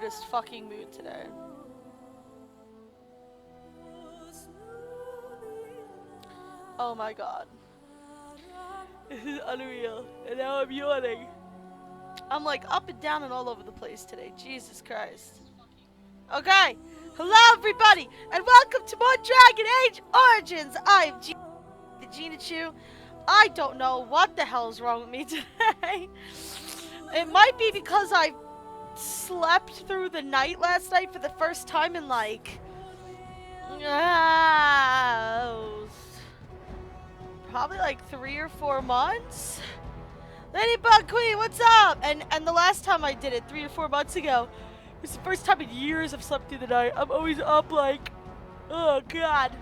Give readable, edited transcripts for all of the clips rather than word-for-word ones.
weirdest fucking mood today. Oh my god. This is unreal. And now I'm yawning. I'm like up and down and all over the place today. Jesus Christ. Okay. Hello everybody and welcome to more Dragon Age Origins. I'm the Gina Chu. I don't know what the hell's wrong with me today. It might be because I slept through the night last night for the first time in like probably like 3 or 4 months. Ladybug Queen, what's up? And the last time I did it 3 or 4 months ago, it was the first time in years I've slept through the night. I'm always up like, oh god.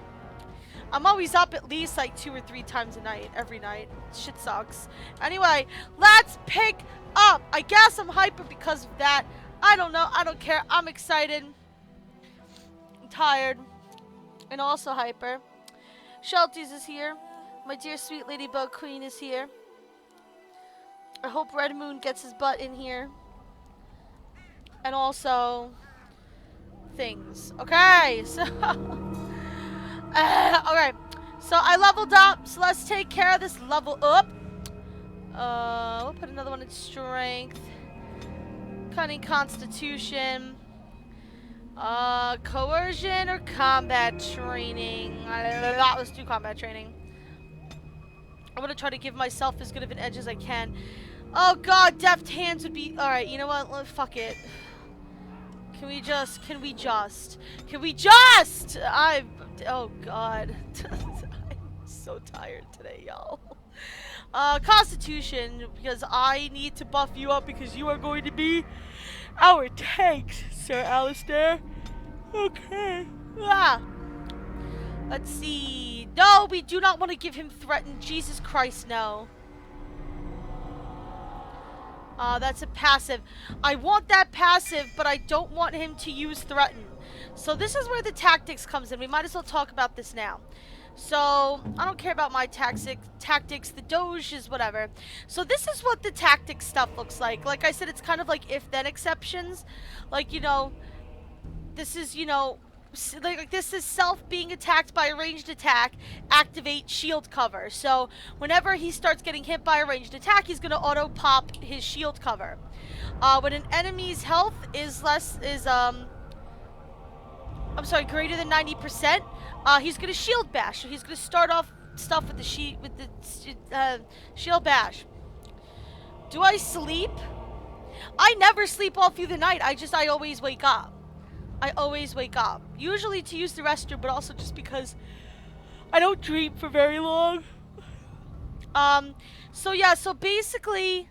I'm always up at least like 2 or 3 times a night, every night. Shit sucks. Anyway, let's pick up. I guess I'm hyper because of that. I don't know. I don't care. I'm excited. I'm tired. And also hyper. Shelties is here. My dear sweet Ladybug Queen is here. I hope Red Moon gets his butt in here. And also things. Okay, so okay. So I leveled up, so let's take care of this level up. We'll put another one in strength. Cunning constitution. Coercion or combat training? Let's do combat training. I'm gonna try to give myself as good of an edge as I can. Oh god, deft hands would be... Alright, you know what? Fuck it. Can we just... Oh god. I'm so tired today, y'all. Constitution, because I need to buff you up because you are going to be our tanks, Sir Alistair. Okay. Let's see. No, we do not want to give him threaten. Jesus Christ, no. That's a passive. I want that passive, but I don't want him to use threaten. So this is where the tactics comes in. We might as well talk about this now. So, I don't care about my tactics. The Doge is whatever. So this is what the tactics stuff looks like. Like I said, it's kind of like if-then exceptions. Like, you know, this is, you know, like this is self being attacked by a ranged attack, activate shield cover. So whenever he starts getting hit by a ranged attack, he's gonna auto pop his shield cover. When an enemy's health is greater than 90%, he's gonna shield bash. So he's gonna start off stuff with the shield bash. Do I sleep? I never sleep all through the night. I always wake up. I always wake up. Usually to use the restroom, but also just because I don't dream for very long. So yeah, so basically,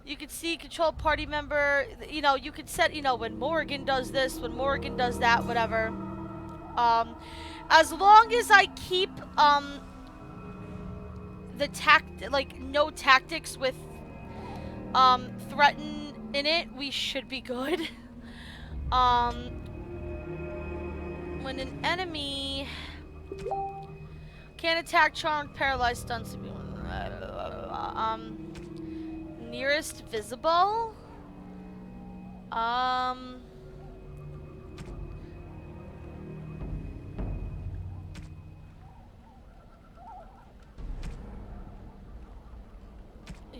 you can see control party member, you know, you could set, you know, when Morgan does this, when Morgan does that, whatever. As long as I keep, no tactics with, threaten in it, we should be good. When an enemy can't attack, charmed, paralyzed, stunned, nearest visible,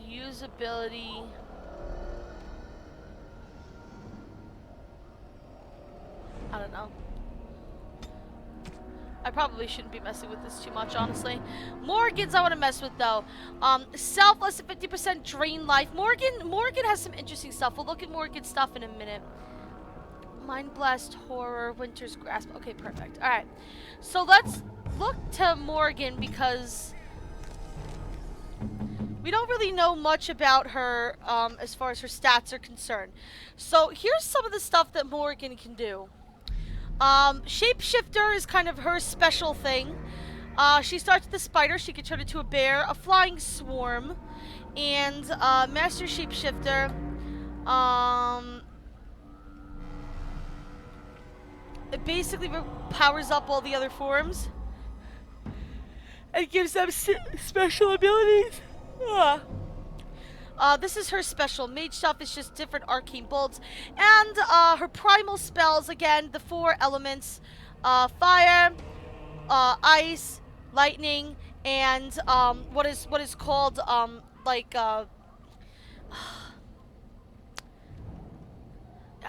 usability. I don't know. I probably shouldn't be messing with this too much, honestly. Morgan's I want to mess with, though. Self less than 50% drain life. Morgan has some interesting stuff. We'll look at Morgan's stuff in a minute. Mind Blast, Horror, Winter's Grasp. Okay, perfect. Alright. So let's look to Morgan because we don't really know much about her as far as her stats are concerned. So here's some of the stuff that Morgan can do. Shapeshifter is kind of her special thing. She starts with the spider. She can turn into a bear, a flying swarm, and Master Shapeshifter. It basically powers up all the other forms. It gives them special abilities. This is her special mage stuff. It's just different arcane bolts. And her primal spells, again, the 4 elements. Fire, ice, lightning, and what is called,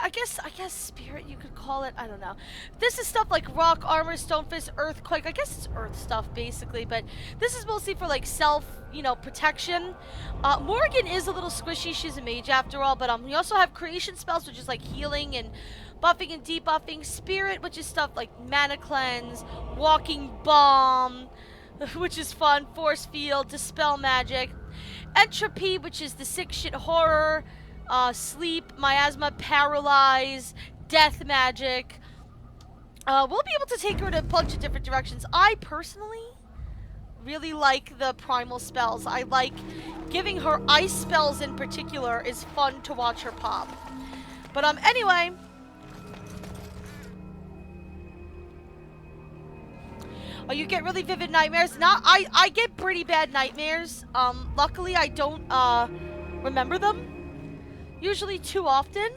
I guess spirit you could call it. I don't know. This is stuff like rock, armor, stone fist, earthquake. I guess it's earth stuff basically, but this is mostly for like self, protection. Morgan is a little squishy. She's a mage after all, but we also have creation spells, which is like healing and buffing and debuffing. Spirit, which is stuff like mana cleanse, walking bomb, which is fun. Force field, dispel magic. Entropy, which is the sick shit horror. Sleep, miasma, paralyze, death magic. We'll be able to take her in a bunch of different directions. I personally really like the primal spells. I like giving her ice spells in particular is fun to watch her pop. But anyway. Oh, you get really vivid nightmares? I get pretty bad nightmares. Luckily I don't remember them usually too often,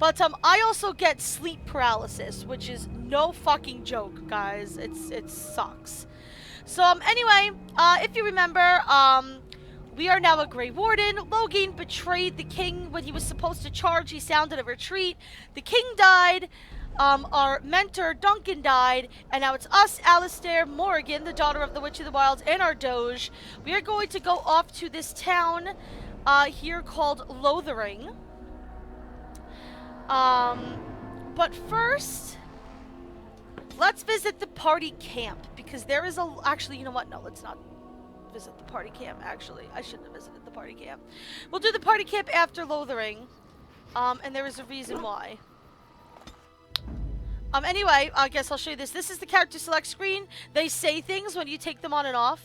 but I also get sleep paralysis, which is no fucking joke, guys. It sucks. So anyway, if you remember, we are now a Grey Warden. Logan betrayed the king when he was supposed to charge. He sounded a retreat. The king died. Our mentor Duncan died, and now it's us, Alistair, Morrigan, the daughter of the Witch of the Wilds, and our Doge. We are going to go off to this town here called Lothering. But first, let's visit the party camp, because there is actually, you know what? No, let's not visit the party camp, actually. I shouldn't have visited the party camp. We'll do the party camp after Lothering, and there is a reason why. Anyway, I guess I'll show you this. This is the character select screen. They say things when you take them on and off.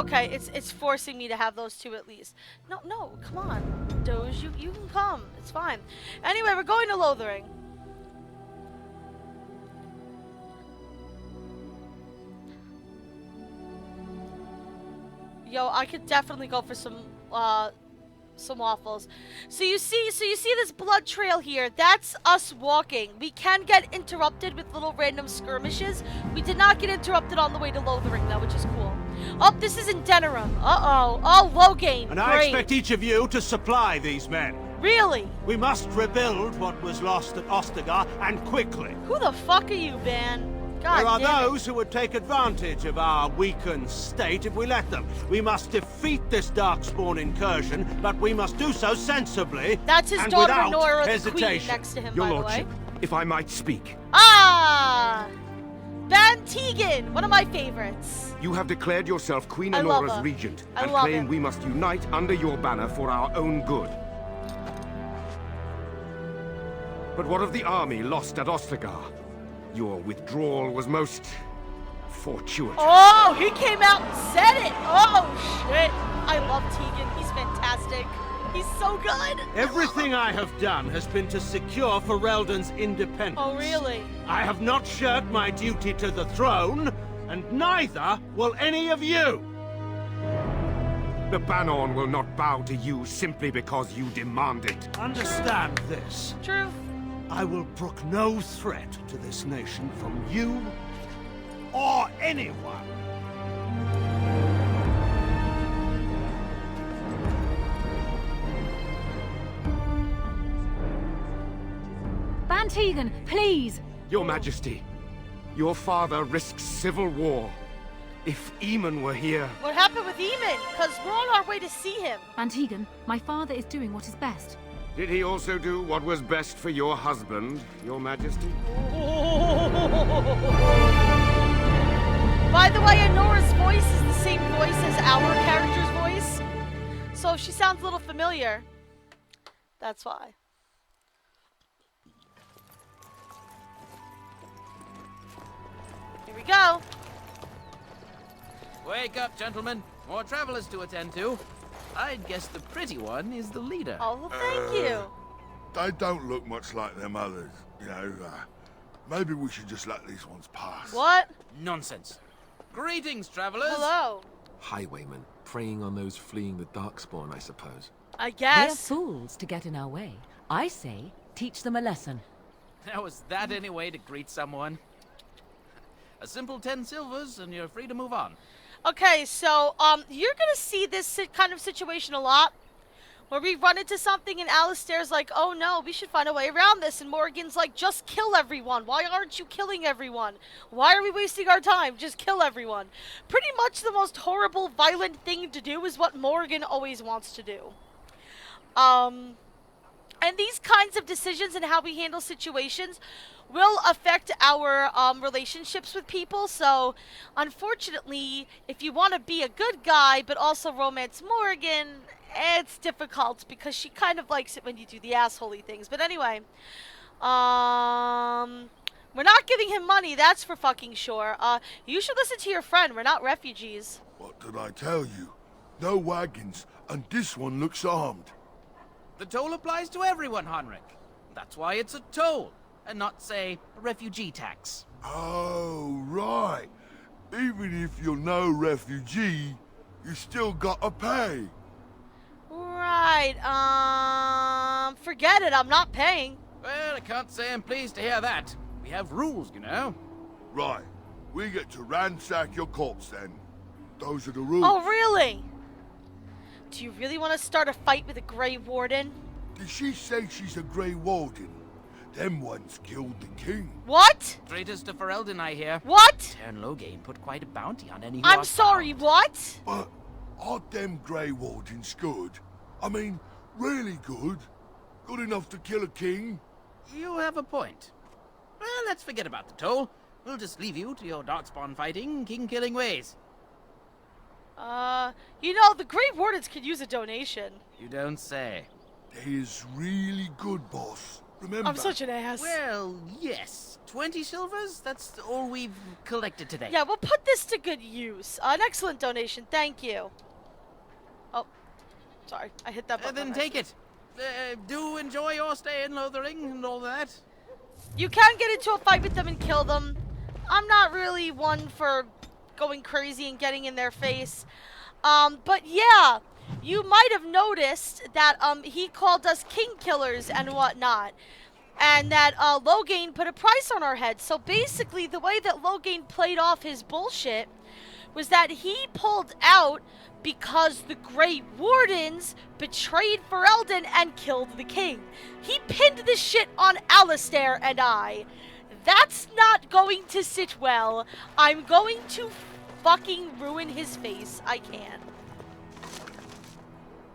Okay, it's forcing me to have those 2 at least. No, come on, Doge, you can come. It's fine. Anyway, we're going to Lothering. Yo, I could definitely go for some waffles. So you see this blood trail here. That's us walking. We can get interrupted with little random skirmishes. We did not get interrupted on the way to Lothering though, which is cool. Oh, this is in Denerim. Uh-oh. Oh, Logain. And great. I expect each of you to supply these men. Really? We must rebuild what was lost at Ostagar, and quickly. Who the fuck are you, man? God there are damn those who would take advantage of our weakened state if we let them. We must defeat this Darkspawn incursion, but we must do so sensibly. That's his and daughter without Nora, the hesitation. queen, next to him, Your by Lordship, the way. if I might speak. Ah! Van Tegan, one of my favorites. You have declared yourself Queen I love Honora's her. regent, I and love claim him. we must unite under your banner for our own good. But what of the army lost at Ostagar? Your withdrawal was most fortuitous. Oh, he came out and said it. Oh, shit. I love Tegan. He's fantastic. He's so good. Everything I have done has been to secure Ferelden's independence. Oh, really? I have not shirked my duty to the throne, and neither will any of you. The Banon will not bow to you simply because you demand it. Understand this. True. I will brook no threat to this nation from you or anyone. Van Tegan, please! Your Majesty, your father risks civil war. If Eamon were here... What happened with Eamon? Because we're on our way to see him. Van Tegan, my father is doing what is best. Did he also do what was best for your husband, Your Majesty? By the way, Anora's voice is the same voice as our character's voice. So if she sounds a little familiar, that's why. Here we go. Wake up, gentlemen. More travelers to attend to. I'd guess the pretty one is the leader. Oh, well, thank you. They don't look much like them others, you know. Maybe we should just let these ones pass. What? Nonsense. Greetings, travelers. Hello. Highwaymen, preying on those fleeing the Darkspawn, I suppose. I They're guess. fools to get in our way. I say, teach them a lesson. Now, is that any way to greet someone? A simple 10 silvers and you're free to move on. Okay, so you're gonna see this kind of situation a lot, where we run into something and Alistair's like, "Oh no, we should find a way around this," and Morgan's like, "Just kill everyone. Why aren't you killing everyone? Why are we wasting our time? Just kill everyone." Pretty much the most horrible, violent thing to do is what Morgan always wants to do. And these kinds of decisions and how we handle situations will affect our relationships with people. So, unfortunately, if you want to be a good guy but also romance Morgan, it's difficult because she kind of likes it when you do the assholey things. But anyway, we're not giving him money, that's for fucking sure. You should listen to your friend. We're not refugees. What did I tell you? No wagons, and this one looks armed. The toll applies to everyone, Henrik. That's why it's a toll, and not, say, a refugee tax. Oh, right. Even if you're no refugee, you still gotta pay. Right, forget it, I'm not paying. Well, I can't say I'm pleased to hear that. We have rules, you know. Right. We get to ransack your corpse then. Those are the rules. Oh, really? Do you really want to start a fight with a Grey Warden? Did she say she's a Grey Warden? Them ones killed the king. What? Traitors to Ferelden, I hear. What? Baron Loghain put quite a bounty on any who I'm are sorry, found. what? But aren't them Grey Wardens good? I mean, really good? Good enough to kill a king? You have a point. Well, let's forget about the toll. We'll just leave you to your darkspawn fighting, king-killing ways. You know, the Grey Wardens could use a donation. You don't say. They is really good, boss. Remember? I'm such an ass. Well, yes. 20 silvers? That's all we've collected today. Yeah, we'll put this to good use. An excellent donation, thank you. Oh, sorry, I hit that button. Then on take accident. it. Do enjoy your stay in Lothering and all that. You can get into a fight with them and kill them. I'm not really one for going crazy and getting in their face. But yeah, you might have noticed that he called us king killers and whatnot. And that Loghain put a price on our heads. So basically, the way that Loghain played off his bullshit was that he pulled out because the Grey Wardens betrayed Ferelden and killed the king. He pinned this shit on Alistair and I. That's not going to sit well. I'm going to fucking ruin his face. I can.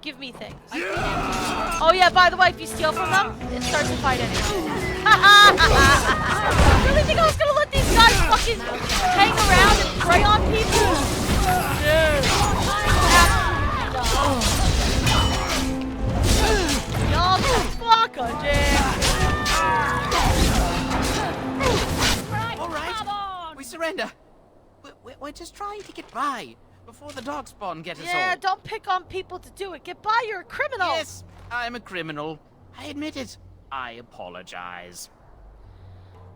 Give me things. Oh yeah, by the way, if you steal from them, it starts a fight anyway. Really think I was gonna let these guys fucking hang around and prey on people? Dude. Y'all just fuck a dick. All right. We surrender. We're just trying to get by before the darkspawn get us all. Yeah, don't pick on people to do it. Get by, you're a criminal. Yes, I'm a criminal. I admit it. I apologize.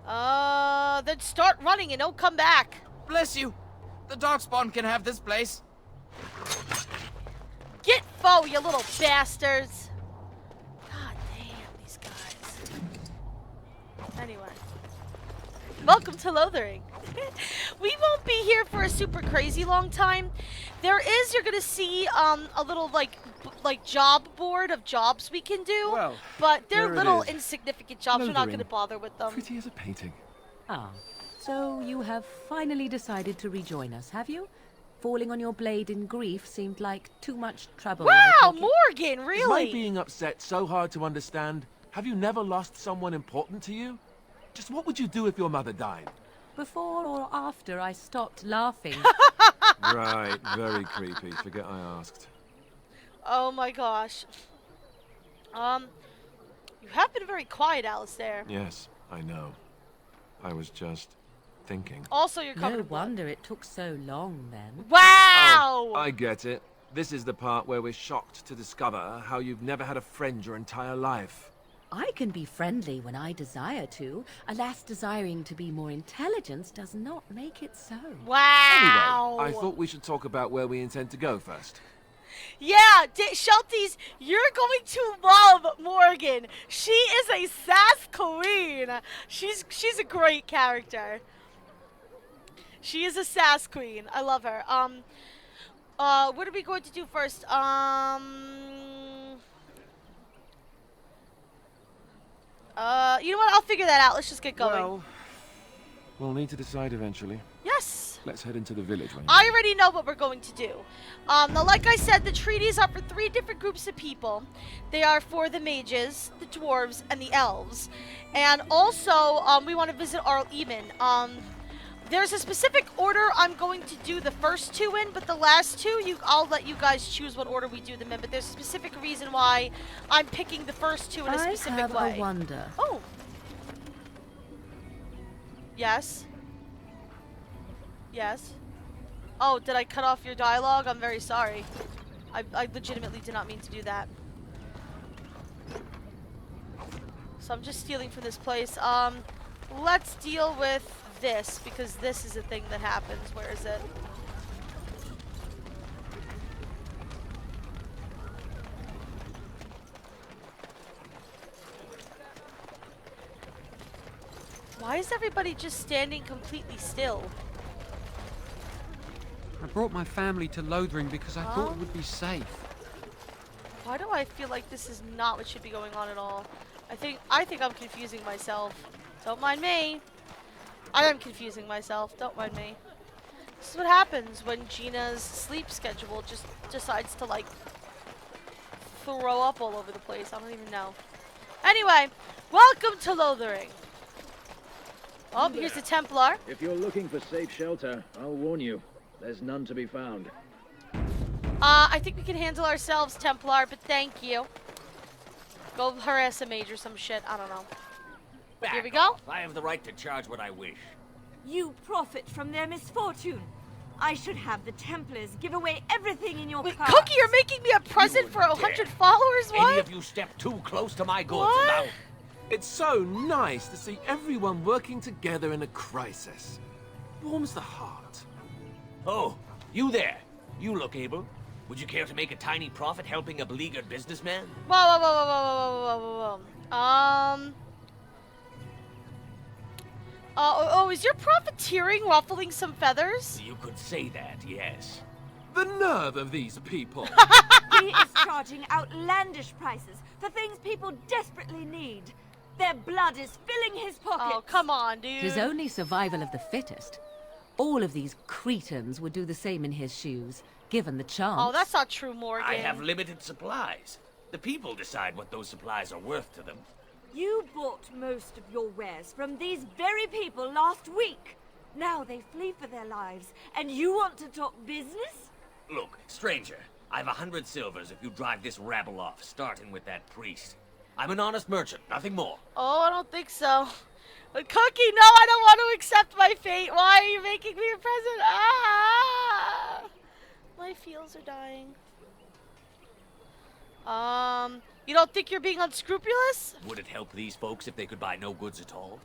Then start running and don't come back. Bless you. The darkspawn can have this place. Get foe, you little bastards. God damn, these guys. Anyway. Welcome to Lothering. We won't be here for a super crazy long time. You're gonna see a little like job board of jobs we can do. Well, but they're there it little is. insignificant jobs. We're not Lothering. gonna bother with them. Pretty as a painting. Ah, so you have finally decided to rejoin us, have you? Falling on your blade in grief seemed like too much trouble. I Wow, take it. Morgan, Is my really? being upset so hard to understand? Have you never lost someone important to you? Just what would you do if your mother died? Before or after I stopped laughing. Right, very creepy. Forget I asked. Oh my gosh. You have been very quiet, Alistair. Yes, I know. I was just thinking. Also, you're covered No in blood. wonder it took so long then. Wow! I get it. This is the part where we're shocked to discover how you've never had a friend your entire life. I can be friendly when I desire to. Alas, desiring to be more intelligent does not make it so. Wow. Anyway, I thought we should talk about where we intend to go first. Yeah, Shelties, you're going to love Morgan. She is a sass queen. She's a great character. She is a sass queen. I love her. What are we going to do first? You know what? I'll figure that out. Let's just get going. Well, we'll need to decide eventually. Yes. Let's head into the village. I already know what we're going to do. Now, like I said, the treaties are for 3 different groups of people. They are for the mages, the dwarves, and the elves. And also, we want to visit Arl Eamon. There's a specific order I'm going to do the first 2 in, but the last 2, I'll let you guys choose what order we do them in. But there's a specific reason why I'm picking the first 2 in a specific way. I have a wonder. Oh. Yes. Yes. Oh, did I cut off your dialogue? I'm very sorry. I legitimately did not mean to do that. So I'm just stealing from this place. Let's deal with this, because this is a thing that happens. Where is it? Why is everybody just standing completely still? I brought my family to Lothering because I thought it would be safe. Why do I feel like this is not what should be going on at all? I think I'm confusing myself. Don't mind me. I am confusing myself. Don't mind me. This is what happens when Gina's sleep schedule just decides to, like, throw up all over the place. I don't even know. Anyway, welcome to Lothering. Oh, here's the Templar. If you're looking for safe shelter, I'll warn you. There's none to be found. I think we can handle ourselves, Templar, but thank you. Go harass a mage or some shit. I don't know. Back Here we go. off. I have the right to charge what I wish. You profit from their misfortune. I should have the Templars give away everything in your Wait, car. Cookie, you're making me a present for 100 followers? What? Any of you step too close to my goods What? and I'll... It's so nice to see everyone working together in a crisis. Warms the heart. Oh, you there. You look able. Would you care to make a tiny profit helping a beleaguered businessman? Whoa, whoa, whoa, whoa, whoa, whoa, whoa, whoa. Oh, is your profiteering ruffling some feathers? You could say that, yes. The nerve of these people! He is charging outlandish prices for things people desperately need. Their blood is filling his pockets. Oh, come on, dude. It is only survival of the fittest. All of these cretins would do the same in his shoes, given the chance. Oh, that's not true, Morgan. I have limited supplies. The people decide what those supplies are worth to them. You bought most of your wares from these very people last week. Now they flee for their lives, and you want to talk business? Look, stranger, I've 100 silvers if you drive this rabble off, starting with that priest. I'm an honest merchant, nothing more. Oh, I don't think so. But Cookie, no, I don't want to accept my fate. Why are you making me a present? Ah! My feels are dying. You don't think you're being unscrupulous? Would it help these folks if they could buy no goods at all?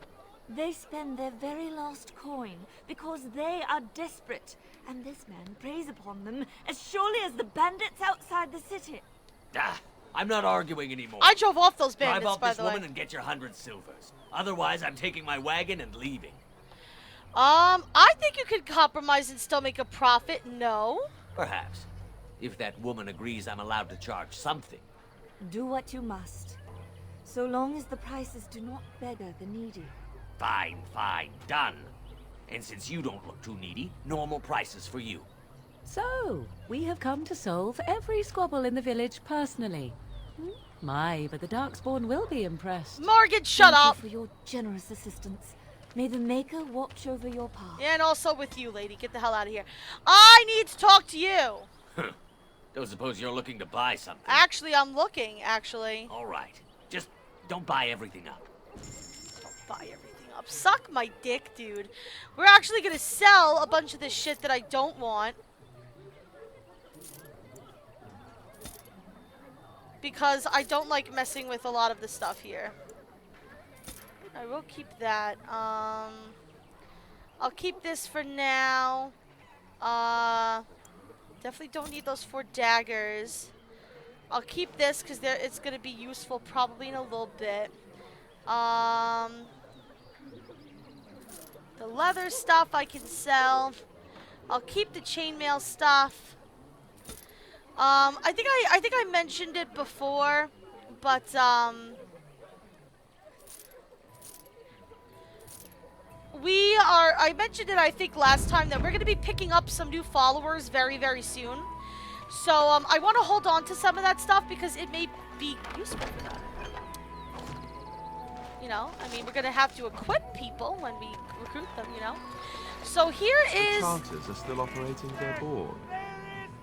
They spend their very last coin because they are desperate, and this man preys upon them as surely as the bandits outside the city. Ah, I'm not arguing anymore. I drove off those bandits, Drive off by this the woman way. and get your 100 silvers. Otherwise, I'm taking my wagon and leaving. I think you could compromise and still make a profit. No. Perhaps. If that woman agrees I'm allowed to charge something. Do what you must, so long as the prices do not beggar the needy. Fine, fine, done. And since you don't look too needy, normal prices for you. So, we have come to solve every squabble in the village personally. My, but the Darkspawn will be impressed. Morgan, shut up! Thank you for your generous assistance. May the Maker watch over your path. And also with you, lady. Get the hell out of here. I need to talk to you. Don't suppose you're looking to buy something. Actually, I'm looking, actually. All right. Just don't buy everything up. Don't buy everything up. Suck my dick, dude. We're actually gonna sell a bunch of this shit that I don't want. Because I don't like messing with a lot of the stuff here. I will keep that. I'll keep this for now. Definitely don't need those 4 daggers. I'll keep this because it's gonna be useful probably in a little bit. The leather stuff I can sell. I'll keep the chainmail stuff. I think I mentioned it before, but I mentioned it I think last time that we're gonna be picking up some new followers very, very soon. So I want to hold on to some of that stuff because it may be useful for them. You know, I mean, we're gonna have to equip people when we recruit them, you know. So here is. The Charters are still operating their board.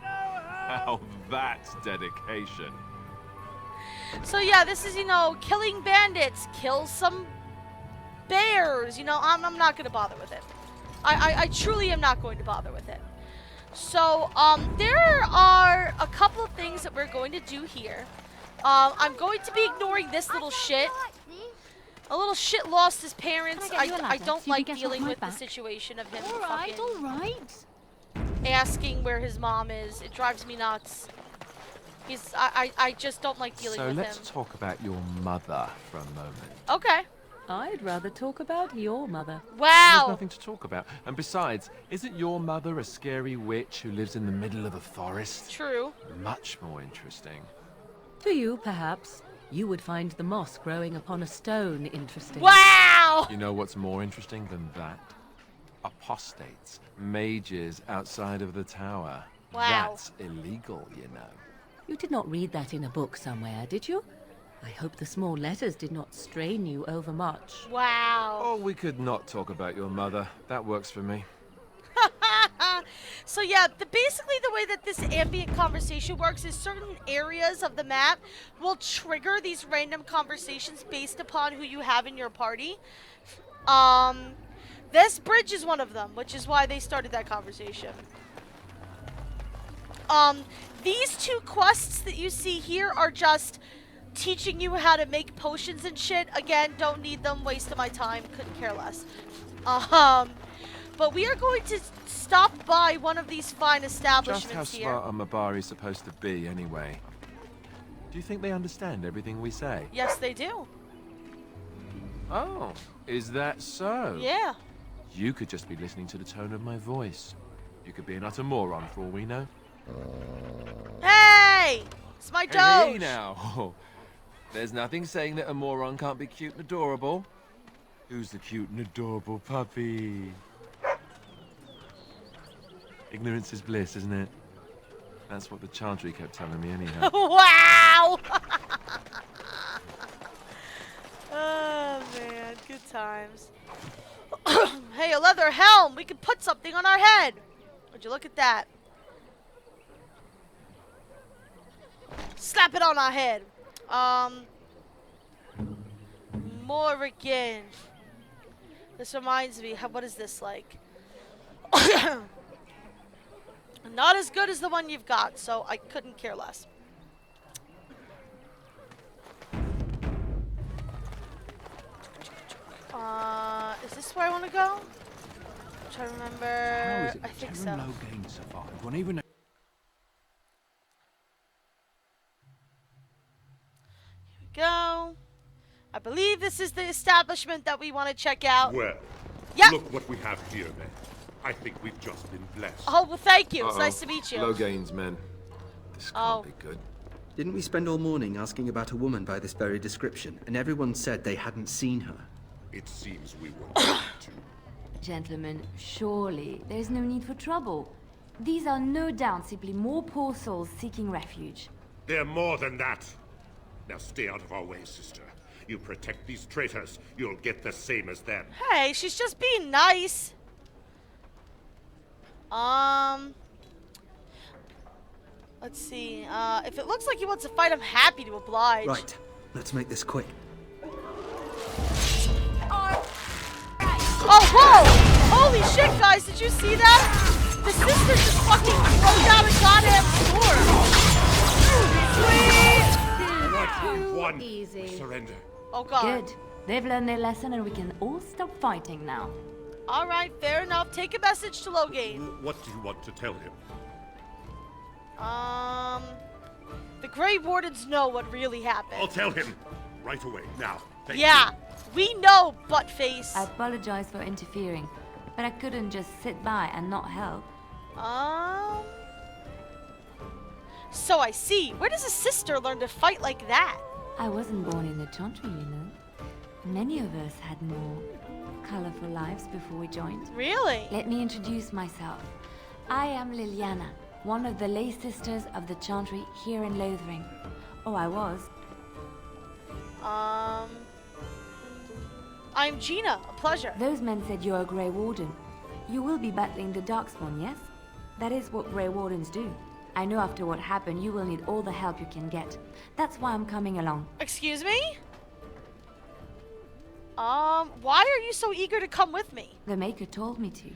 How that's dedication. So yeah, this is, you know, killing bandits, kill some bears. You know, I'm not gonna bother with it. I truly am not going to bother with it. So there are a couple of things that we're going to do here. I'm going to be ignoring this little shit. A little shit lost his parents. I don't like dealing with the situation of him Alright. asking where his mom is. It drives me nuts. I just don't like dealing with him. So let's talk about your mother for a moment. Okay. I'd rather talk about your mother. Wow. There's nothing to talk about. And besides, isn't your mother a scary witch who lives in the middle of a forest? True. Much more interesting. To you, perhaps. You would find the moss growing upon a stone interesting. Wow! You know what's more interesting than that? Apostates, mages outside of the tower. Wow. That's illegal, you know. You did not read that in a book somewhere, did you? I hope the small letters did not strain you overmuch. Wow. Oh, we could not talk about your mother. That works for me. So yeah, basically the way that this ambient conversation works is certain areas of the map will trigger these random conversations based upon who you have in your party. This bridge is one of them, which is why they started that conversation. These 2 quests that you see here are just teaching you how to make potions and shit. Again, don't need them, waste of my time, couldn't care less. But we are going to stop by one of these fine establishments Just how here. smart are Mabari supposed to be, anyway? Do you think they understand everything we say? Yes, they do. Oh, is that so? Yeah. You could just be listening to the tone of my voice. You could be an utter moron for all we know. Hey! It's my Doge! Hey now! There's nothing saying that a moron can't be cute and adorable. Who's the cute and adorable puppy? Ignorance is bliss, isn't it? That's what the Chantry kept telling me anyhow. Wow! Oh, man. Good times. Hey, a leather helm! We can put something on our head! Would you look at that? Slap it on our head. Morrigan. This reminds me, what is this like? Not as good as the one you've got, so I couldn't care less. Is this where I want to go? I'm trying to remember. How is it I that think Terran so. Logain survived when even Here we go. I believe this is the establishment that we want to check out. Well, yeah. Look what we have here, then. I think we've just been blessed. Oh, well, thank you. It's nice to meet you. Logain's men. This can't be good. Didn't we spend all morning asking about a woman by this very description, and everyone said they hadn't seen her? It seems we were going to. Gentlemen, surely there's no need for trouble. These are no doubt simply more poor souls seeking refuge. They're more than that. Now stay out of our way, sister. You protect these traitors, you'll get the same as them. Hey, she's just being nice. Let's see. If it looks like he wants to fight, I'm happy to oblige. Right. Let's make this quick. Oh, whoa! Holy shit, guys! Did you see that? The sister just fucking throw down a goddamn sword. Sweet. One. Easy. Surrender. Oh god. Good. They've learned their lesson and we can all stop fighting now. Alright, fair enough. Take a message to Loghain. What do you want to tell him? The Grey Wardens know what really happened. I'll tell him right away, now. Thank yeah, you. we know, Buttface. I apologize for interfering, but I couldn't just sit by and not help. So I see. Where does a sister learn to fight like that? I wasn't born in the Chantry, you know. Many of us had more colorful lives before we joined. Really? Let me introduce myself. I am Liliana, one of the lay sisters of the Chantry here in Lothering. Oh, I was. I'm Gina. A pleasure. Those men said you're a Grey Warden. You will be battling the Darkspawn, yes? That is what Grey Wardens do. I know after what happened, you will need all the help you can get. That's why I'm coming along. Excuse me? Why are you so eager to come with me? The Maker told me to.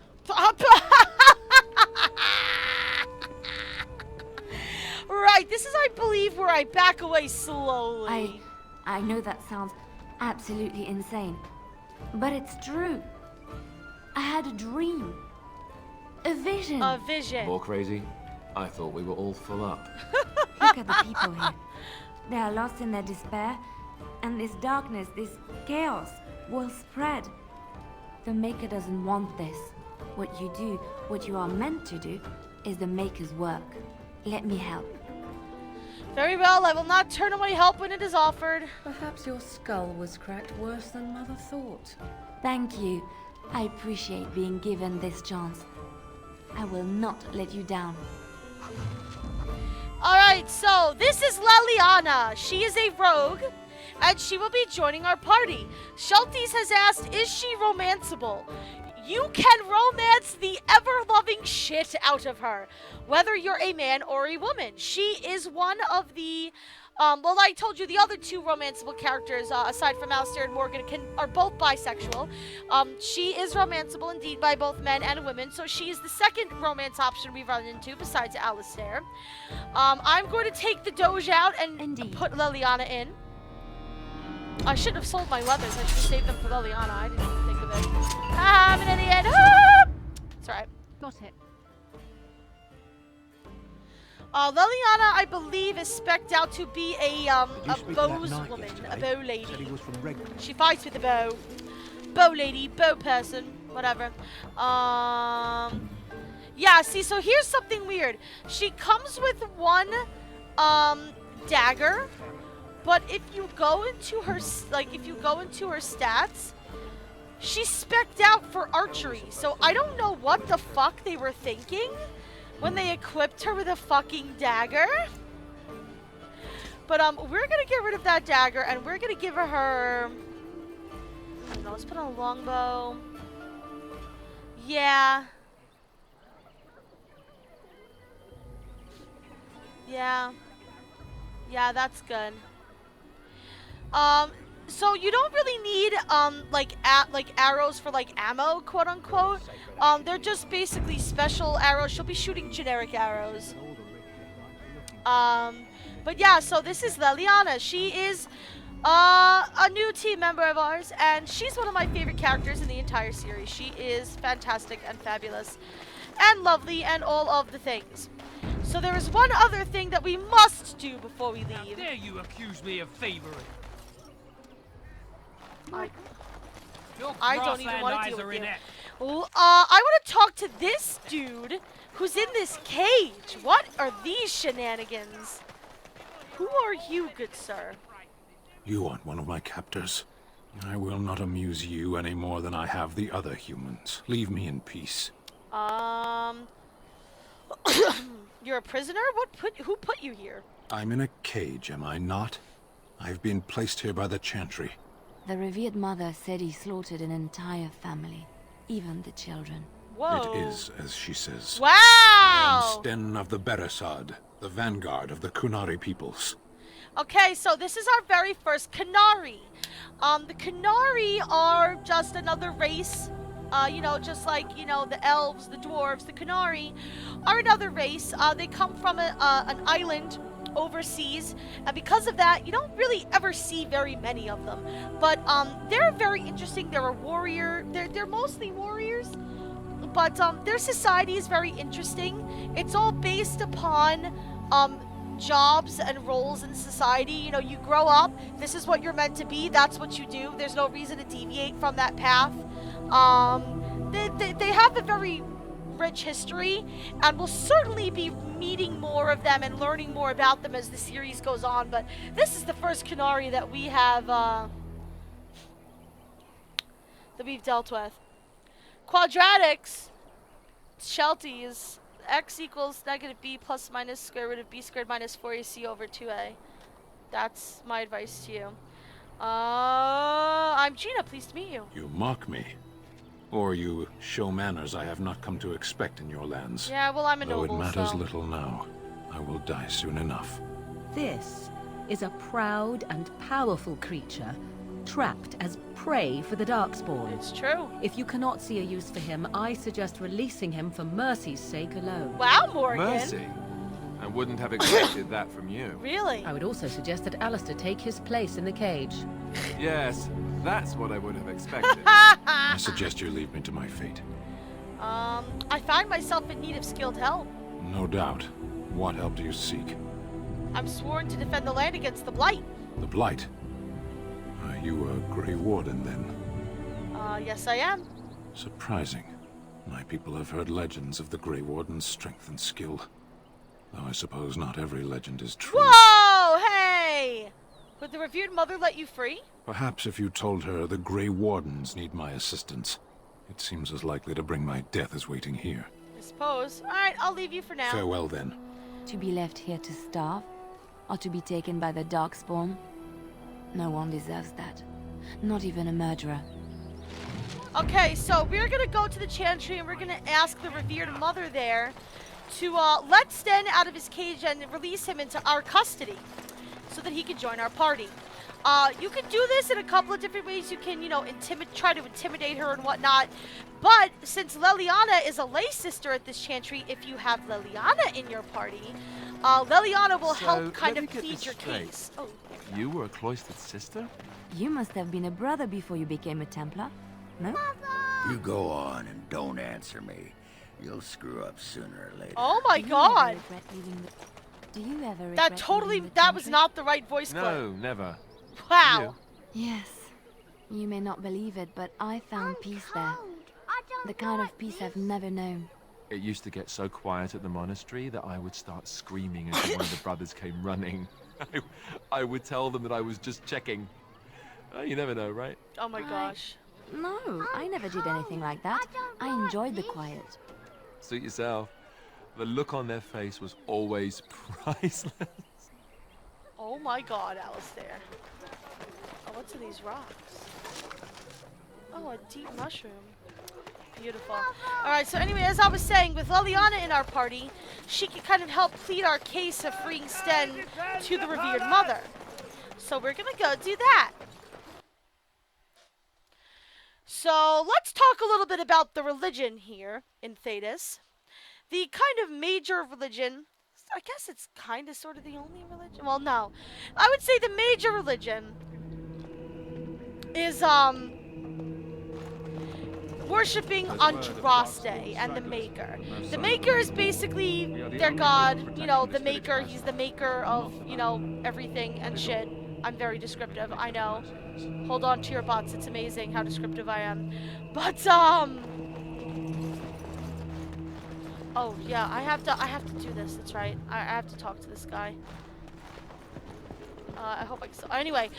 Right, this is, I believe, where I back away slowly. I know that sounds absolutely insane, but it's true. I had a dream. A vision. A vision. More crazy? I thought we were all full up. Look at the people here. They are lost in their despair, and this darkness, this chaos, will spread. The Maker doesn't want this. What you do, what you are meant to do, is the Maker's work. Let me help. Very well, I will not turn away help when it is offered. Perhaps your skull was cracked worse than Mother thought. Thank you. I appreciate being given this chance. I will not let you down. Alright, so this is Leliana. She is a rogue, and she will be joining our party. Schultes has asked, is she romanceable? You can romance the ever-loving shit out of her, whether you're a man or a woman. She is one of the, well, I told you the other two romanceable characters, aside from Alistair and Morgan, are both bisexual. She is romanceable indeed by both men and women, so she is the second romance option we've run into besides Alistair. I'm going to take the Doge out and put Leliana in. I shouldn't have sold my leathers. I should have saved them for Leliana. I didn't even think of it. I'm an idiot. It's alright. Got it. Leliana, I believe, is spec'd out to be a bow's woman, a bow lady. She fights with a bow. Bow lady, bow person, whatever. Yeah, see, so here's something weird. She comes with one, dagger, but if you go into her, stats, she's spec'd out for archery. So I don't know what the fuck they were thinking when they equipped her with a fucking dagger. But we're gonna get rid of that dagger and we're gonna give her, I don't know, let's put on a longbow. Yeah. Yeah. Yeah, that's good. So you don't really need like arrows for like ammo, quote unquote. They're just basically special arrows. She'll be shooting generic arrows. But yeah, so this is Leliana. She is a new team member of ours, and she's one of my favorite characters in the entire series. She is fantastic and fabulous and lovely and all of the things. So there is one other thing that we must do before we leave. How dare you accuse me of thievery? I don't even want to deal with you. Well, I want to talk to this dude who's in this cage. What are these shenanigans? Who are you, good sir? You aren't one of my captors. I will not amuse you any more than I have the other humans. Leave me in peace. You're a prisoner? Who put you here? I'm in a cage, am I not? I've been placed here by the Chantry. The revered mother said he slaughtered an entire family, even the children. Whoa. It is, as she says. Wow! I am Sten of the Beresad, the vanguard of the Kunari peoples. Okay, so this is our very first Kunari. The Kunari are just another race. You know, just like, you know, the elves, the dwarves, the Kunari are another race. They come from an island overseas, and because of that, you don't really ever see very many of them. But they're very interesting. They're a warrior. They're mostly warriors, but their society is very interesting. It's all based upon jobs and roles in society. You know, you grow up, this is what you're meant to be, that's what you do. There's no reason to deviate from that path. They have a very rich history, and we'll certainly be meeting more of them and learning more about them as the series goes on. But this is the first Qunari that we have that we've dealt with. Quadratics, Shelties, x equals negative b plus minus square root of b squared minus 4ac over 2a. That's my advice to you. I'm Gina, pleased to meet you. You mock me. Or you show manners I have not come to expect in your lands. Yeah, well, I'm a Though noble, it matters so. little now. I will die soon enough. This is a proud and powerful creature, trapped as prey for the Darkspawn. It's true. If you cannot see a use for him, I suggest releasing him for mercy's sake alone. Wow, Morgan. Mercy? I wouldn't have expected that from you. Really? I would also suggest that Alistair take his place in the cage. Yes, that's what I would have expected. I suggest you leave me to my fate. I find myself in need of skilled help. No doubt. What help do you seek? I'm sworn to defend the land against the Blight. The Blight? Are you a Grey Warden, then? Yes I am. Surprising. My people have heard legends of the Grey Warden's strength and skill. Though I suppose not every legend is true. Whoa! Hey! Would the revered mother let you free? Perhaps if you told her the Grey Wardens need my assistance. It seems as likely to bring my death as waiting here. I suppose. Alright, I'll leave you for now. Farewell, then. To be left here to starve? Or to be taken by the Darkspawn? No one deserves that. Not even a murderer. Okay, so we're gonna go to the Chantry and we're gonna ask the revered mother there to let Sten out of his cage and release him into our custody so that he can join our party. You can do this in a couple of different ways. You can, you know, try to intimidate her and whatnot. But since Leliana is a lay sister at this Chantry, if you have Leliana in your party, Leliana will help kind of plead your case. Oh, you were a cloistered sister? You must have been a brother before you became a Templar, no? You go on and don't answer me. You'll screw up sooner or later. Oh my god! Do you ever That that was not the right voice clip. No, never. Wow. Yes. You may not believe it, but I found peace there. The kind of peace I've never known. It used to get so quiet at the monastery that I would start screaming until one of the brothers came running. I would tell them that I was just checking. You never know, right? Oh my gosh. No, I never did anything like that. I enjoyed the quiet. Suit yourself. The look on their face was always priceless. Oh my god, Alistair. Oh, what's in these rocks? Oh, a deep mushroom. Beautiful. Alright, so anyway, as I was saying, with Leliana in our party, she can kind of help plead our case of freeing Sten to the revered mother. So we're gonna go do that. So let's talk a little bit about the religion here in Thedas. The kind of major religion, I guess it's kind of sort of the only religion. Well, no. I would say the major religion is worshipping Andraste and the Maker. The Maker is basically their god, you know, the Maker. He's the maker of, you know, everything and shit. I'm very descriptive, I know. Hold on to your butts, it's amazing how descriptive I am. But, oh, yeah, I have to do this, that's right. I have to talk to this guy. I hope I can... Anyway,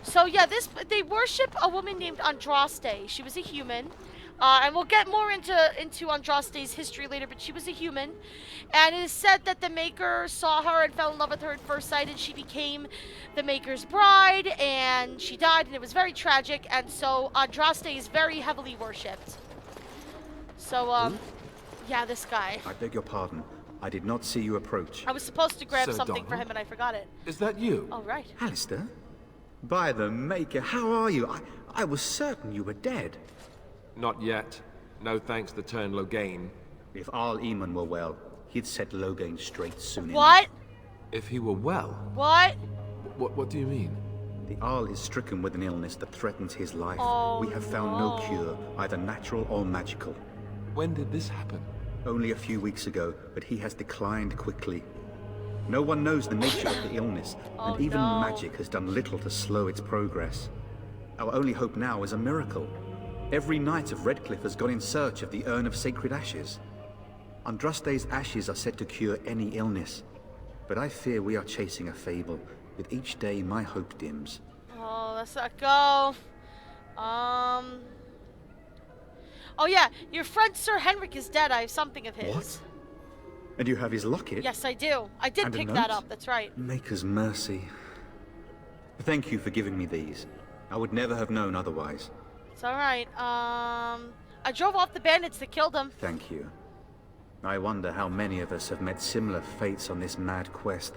so yeah, they worship a woman named Andraste. She was a human. And we'll get more into Andraste's history later, but she was a human. And it is said that the Maker saw her and fell in love with her at first sight, and she became the Maker's bride, and she died, and it was very tragic, and so Andraste is very heavily worshipped. So, yeah, this guy. I beg your pardon. I did not see you approach. I was supposed to grab Sir something for Donald? him, and I forgot it. Is that you? Oh, right. Alistair? By the Maker, how are you? I was certain you were dead. Not yet. No thanks to turn Loghain. If Arl Eamon were well, he'd set Loghain straight soon What? If he were well? What? What do you mean? The Arl is stricken with an illness that threatens his life. Oh, we have found no cure, either natural or magical. When did this happen? Only a few weeks ago, but he has declined quickly. No one knows the nature of the illness, and even magic has done little to slow its progress. Our only hope now is a miracle. Every knight of Redcliffe has gone in search of the Urn of Sacred Ashes. Andraste's ashes are said to cure any illness, but I fear we are chasing a fable. With each day, my hope dims. Oh, let's not go. Oh yeah, your friend Sir Henrik is dead. I have something of his. What? And you have his locket? Yes, I do. I did And a pick that note? up. That's right. Maker's mercy. Thank you for giving me these. I would never have known otherwise. It's all right. I drove off the bandits that killed him. Thank you. I wonder how many of us have met similar fates on this mad quest.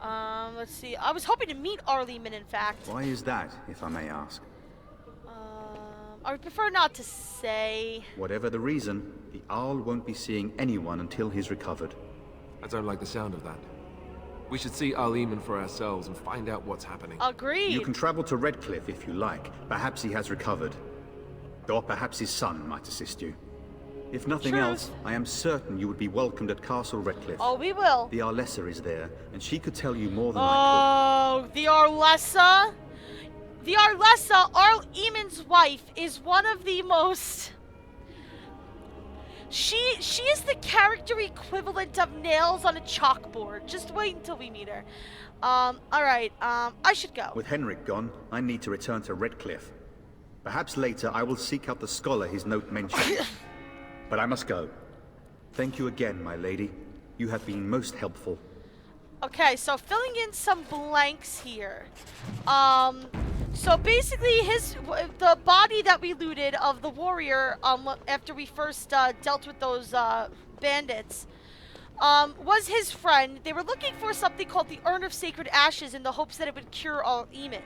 Let's see. I was hoping to meet Arleman, in fact. Why is that, if I may ask? I would prefer not to say. Whatever the reason, the Arl won't be seeing anyone until he's recovered. I don't like the sound of that. We should see Arleman for ourselves and find out what's happening. Agreed. You can travel to Redcliffe if you like. Perhaps he has recovered. Or perhaps his son might assist you. If nothing else, I am certain you would be welcomed at Castle Redcliffe. Oh, we will. The Arlessa is there, and she could tell you more than I Oh, the Arlessa? The Arlessa, Arleman's wife, is one of the most... She is the character equivalent of nails on a chalkboard. Just wait until we meet her. Alright, I should go. could. With Henrik gone, I need to return to Redcliffe. Perhaps later I will seek out the scholar his note mentioned. But I must go. Thank you again, my lady. You have been most helpful. Okay, so filling in some blanks here. So basically the body that we looted of the warrior, after we first, dealt with those, bandits, was his friend. They were looking for something called the Urn of Sacred Ashes in the hopes that it would cure Arleman.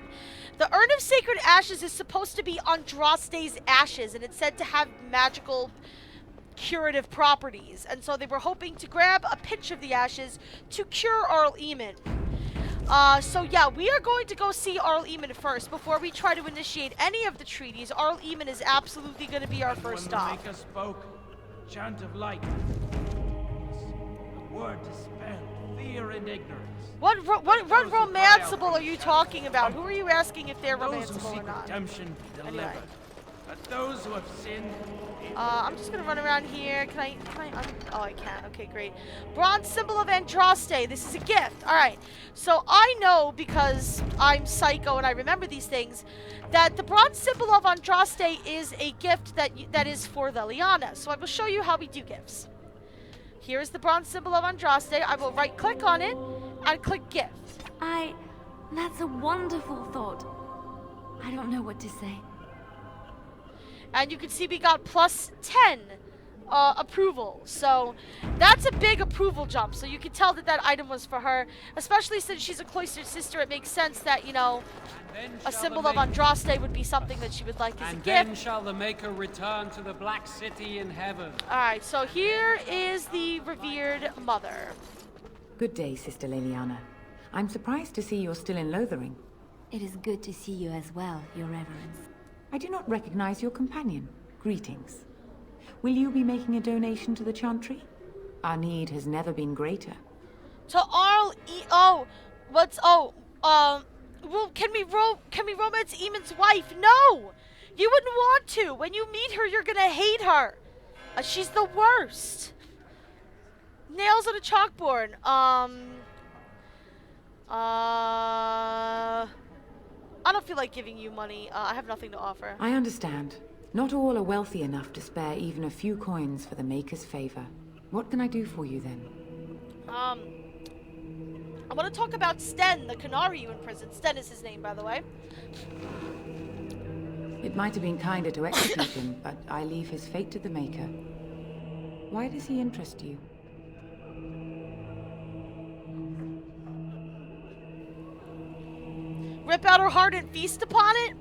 The Urn of Sacred Ashes is supposed to be Andraste's ashes, and it's said to have magical curative properties, and so they were hoping to grab a pinch of the ashes to cure Arleman. So yeah, we are going to go see Arleman first before we try to initiate any of the treaties. Arleman is absolutely going to be our first stop. When the Maker spoke, chant of light. A word dispelled fear and ignorance. What romanceable are you talking about? Who are you asking if they're romanceable or not? Redemption delivered. Anyway. Let those who have sinned. I'm just gonna run around here. Can I oh, I can. Okay, great. Bronze symbol of Andraste. This is a gift. Alright. So I know, because I'm psycho and I remember these things, that the bronze symbol of Andraste is a gift that is for Leliana. So I will show you how we do gifts. Here's the bronze symbol of Andraste. I will right click on it and click gift. That's a wonderful thought. I don't know what to say. And you can see we got plus 10 approval. So that's a big approval jump. So you can tell that that item was for her. Especially since she's a cloistered sister, it makes sense that, you know, a symbol of Andraste would be something that she would like as a gift. And then shall the Maker return to the Black City in heaven. Alright, so here is the revered mother. Good day, Sister Leliana. I'm surprised to see you're still in Lothering. It is good to see you as well, Your Reverence. I do not recognize your companion. Greetings. Will you be making a donation to the Chantry? Our need has never been greater. Well, can we romance Eamon's wife? No! You wouldn't want to. When you meet her, you're gonna hate her. She's the worst. Nails on a chalkboard. I don't feel like giving you money. I have nothing to offer. I understand. Not all are wealthy enough to spare even a few coins for the Maker's favor. What can I do for you then? I want to talk about Sten, the Canary you imprisoned. Sten is his name, by the way. It might have been kinder to execute him, but I leave his fate to the Maker. Why does he interest you? Rip out her heart and feast upon it?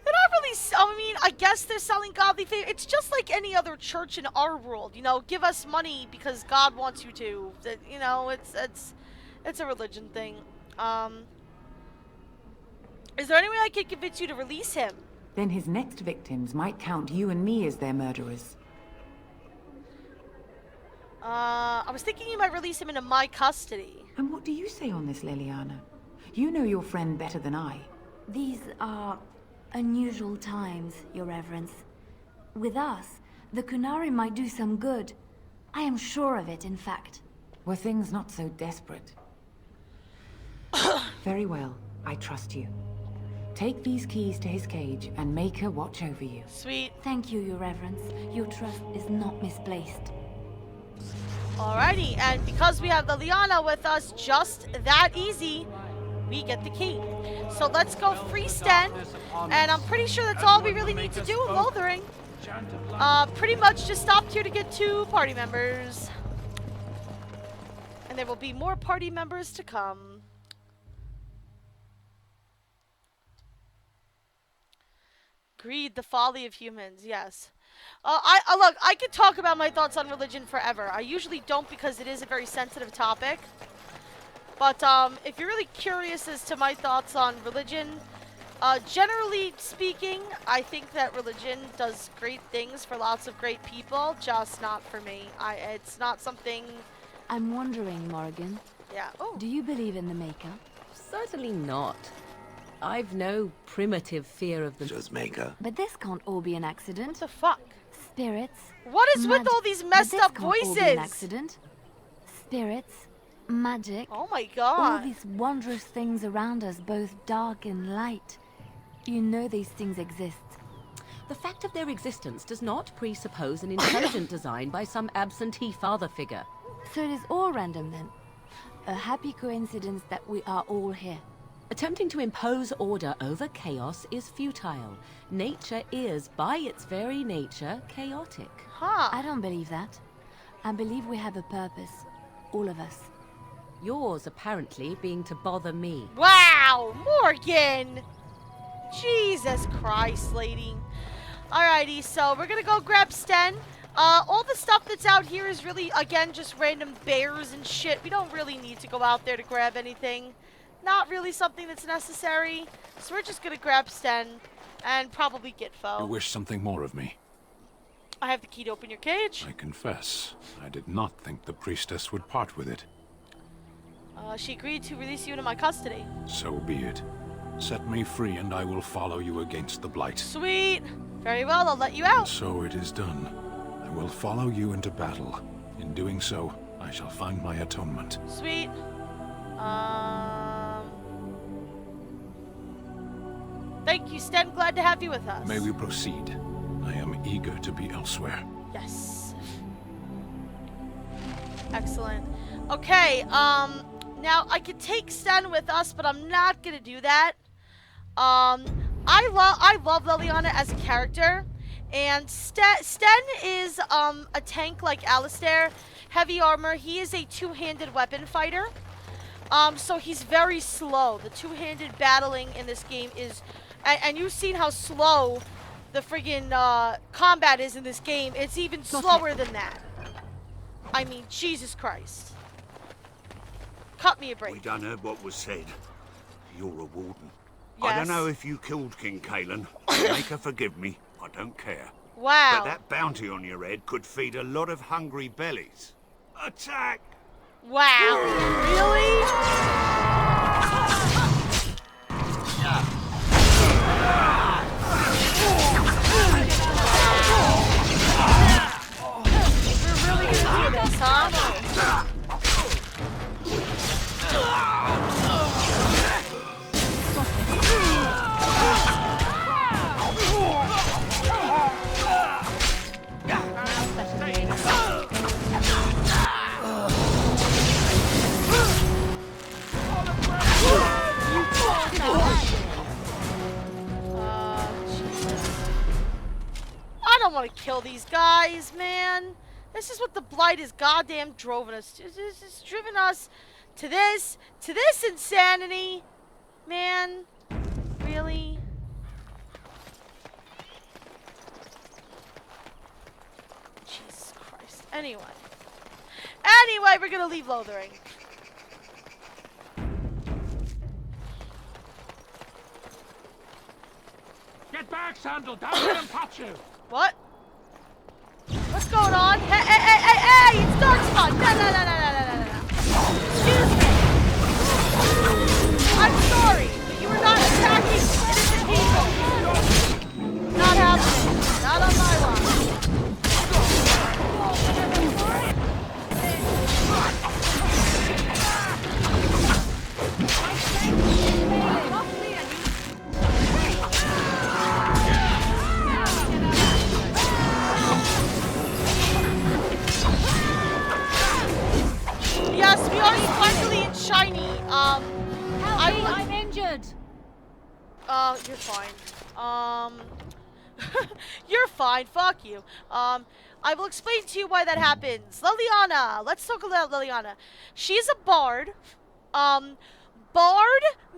They're not really... I mean, I guess they're they're selling godly favor. It's just like any other church in our world. You know, give us money because God wants you to. You know, it's a religion thing. Is there any way I could convince you to release him? Then his next victims might count you and me as their murderers. I was thinking you might release him into my custody. And what do you say on this, Leliana? You know your friend better than I. These are unusual times, Your Reverence. With us, the Kunari might do some good. I am sure of it, in fact. Were things not so desperate? Very well, I trust you. Take these keys to his cage and make her watch over you. Sweet. Thank you, Your Reverence. Your trust is not misplaced. Alrighty, and because we have Leliana with us, just that easy, we get the key. So let's go free Sten, and I'm pretty sure that's all we really need to do with Lothering. Pretty much just stopped here to get 2 party members. And there will be more party members to come. Greed, the folly of humans, yes. Look, I could talk about my thoughts on religion forever. I usually don't because it is a very sensitive topic. But if you're really curious as to my thoughts on religion, generally speaking, I think that religion does great things for lots of great people, just not for me. It's not something... I'm wondering, Morrigan. Yeah. Oh. Do you believe in the Maker? Certainly not. I've no primitive fear of the Maker. But this can't all be an accident. What the fuck? Spirits. What is with all these messed up voices? All be an accident. Spirits, magic. Oh my god. All these wondrous things around us, both dark and light. You know these things exist. The fact of their existence does not presuppose an intelligent design by some absentee father figure. So it is all random then. A happy coincidence that we are all here. Attempting to impose order over chaos is futile. Nature is, by its very nature, chaotic. Huh. I don't believe that. I believe we have a purpose. All of us. Yours, apparently, being to bother me. Wow! Morgan! Jesus Christ, lady. Alrighty, so we're gonna go grab Sten. All the stuff that's out here is really, again, just random bears and shit. We don't really need to go out there to grab anything. Not really something that's necessary. So we're just gonna grab Sten and probably get Foe. You wish something more of me? I have the key to open your cage. I confess, I did not think the priestess would part with it. She agreed to release you into my custody. So be it. Set me free and I will follow you against the Blight. Sweet. Very well, I'll let you out. So it is done. I will follow you into battle. In doing so, I shall find my atonement. Sweet. Thank you, Sten. Glad to have you with us. May we proceed? I am eager to be elsewhere. Yes. Excellent. Okay, now I could take Sten with us, but I'm not gonna do that. I love Leliana as a character, and Sten is a tank like Alistair, heavy armor. He is a two-handed weapon fighter. So he's very slow. The two-handed battling in this game is, and you've seen how slow the friggin' combat is in this game. It's even slower than that. I mean, Jesus Christ. Cut me a break. We done heard what was said. You're a warden. Yes. I don't know if you killed King Kalen. Make her forgive me. I don't care. Wow. But that bounty on your head could feed a lot of hungry bellies. Attack! Wow. Really? We're really gonna do this, huh? I don't want to kill these guys, man. This is what the Blight is goddamn driven us. It's driven us to this insanity. Man, really? Anyway, we're gonna leave Lothering. Get back, Sandal! Don't let him touch you! What? What's going on? Hey! It's Darkspawn! No. Excuse me. I'm sorry, but you were not attacking innocent people. Not happening. Not on my watch. Yes, we are finally in shiny. I'm injured. You're fine. You're fine. Fuck you. I will explain to you why that happens. Liliana. Let's talk about Liliana. She's a bard. Bard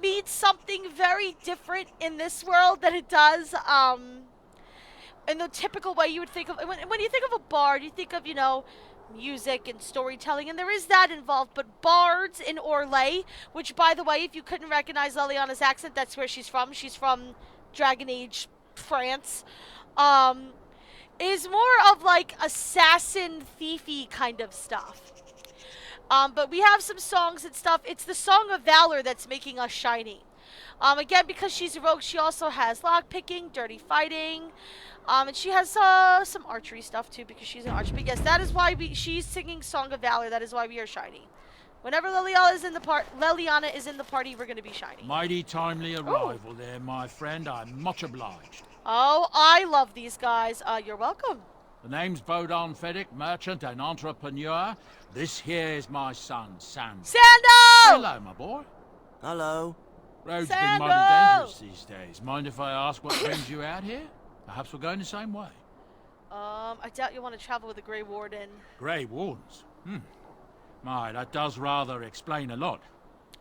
means something very different in this world than it does, in the typical way you would think of. When you think of a bard, you think of, music and storytelling, and there is that involved, but bards in Orlais, which, by the way, if you couldn't recognize Liliana's accent, that's where she's from. She's from Dragon Age, France. Is more of like assassin, thiefy kind of stuff. But we have some songs and stuff. It's the Song of Valor that's making us shiny. Again, because she's a rogue, she also has lockpicking, dirty fighting, and she has some archery stuff too, because she's an archer. But yes, that is why she's singing Song of Valor. That is why we are shiny. Whenever Liliana is in the party, we're gonna be shiny. Mighty timely arrival there, my friend. I'm much obliged. Oh, I love these guys. You're welcome. The name's Bodon Feddick, merchant and entrepreneur. This here is my son, Sandal. Sandal! Hello, my boy. Hello. Road's been mighty dangerous these days. Mind if I ask what brings you out here? Perhaps we're going the same way. I doubt you want to travel with the Grey Warden. Grey Wardens? My, that does rather explain a lot.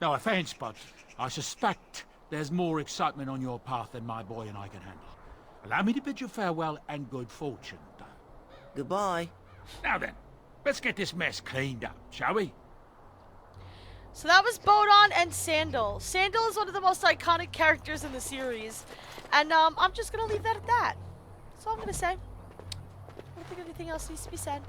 No offense, but I suspect there's more excitement on your path than my boy and I can handle. Allow me to bid you farewell and good fortune, though. Goodbye. Now then, let's get this mess cleaned up, shall we? So that was Bodon and Sandal. Sandal is one of the most iconic characters in the series. And I'm just going to leave that at that. That's all I'm going to say. I don't think anything else needs to be said.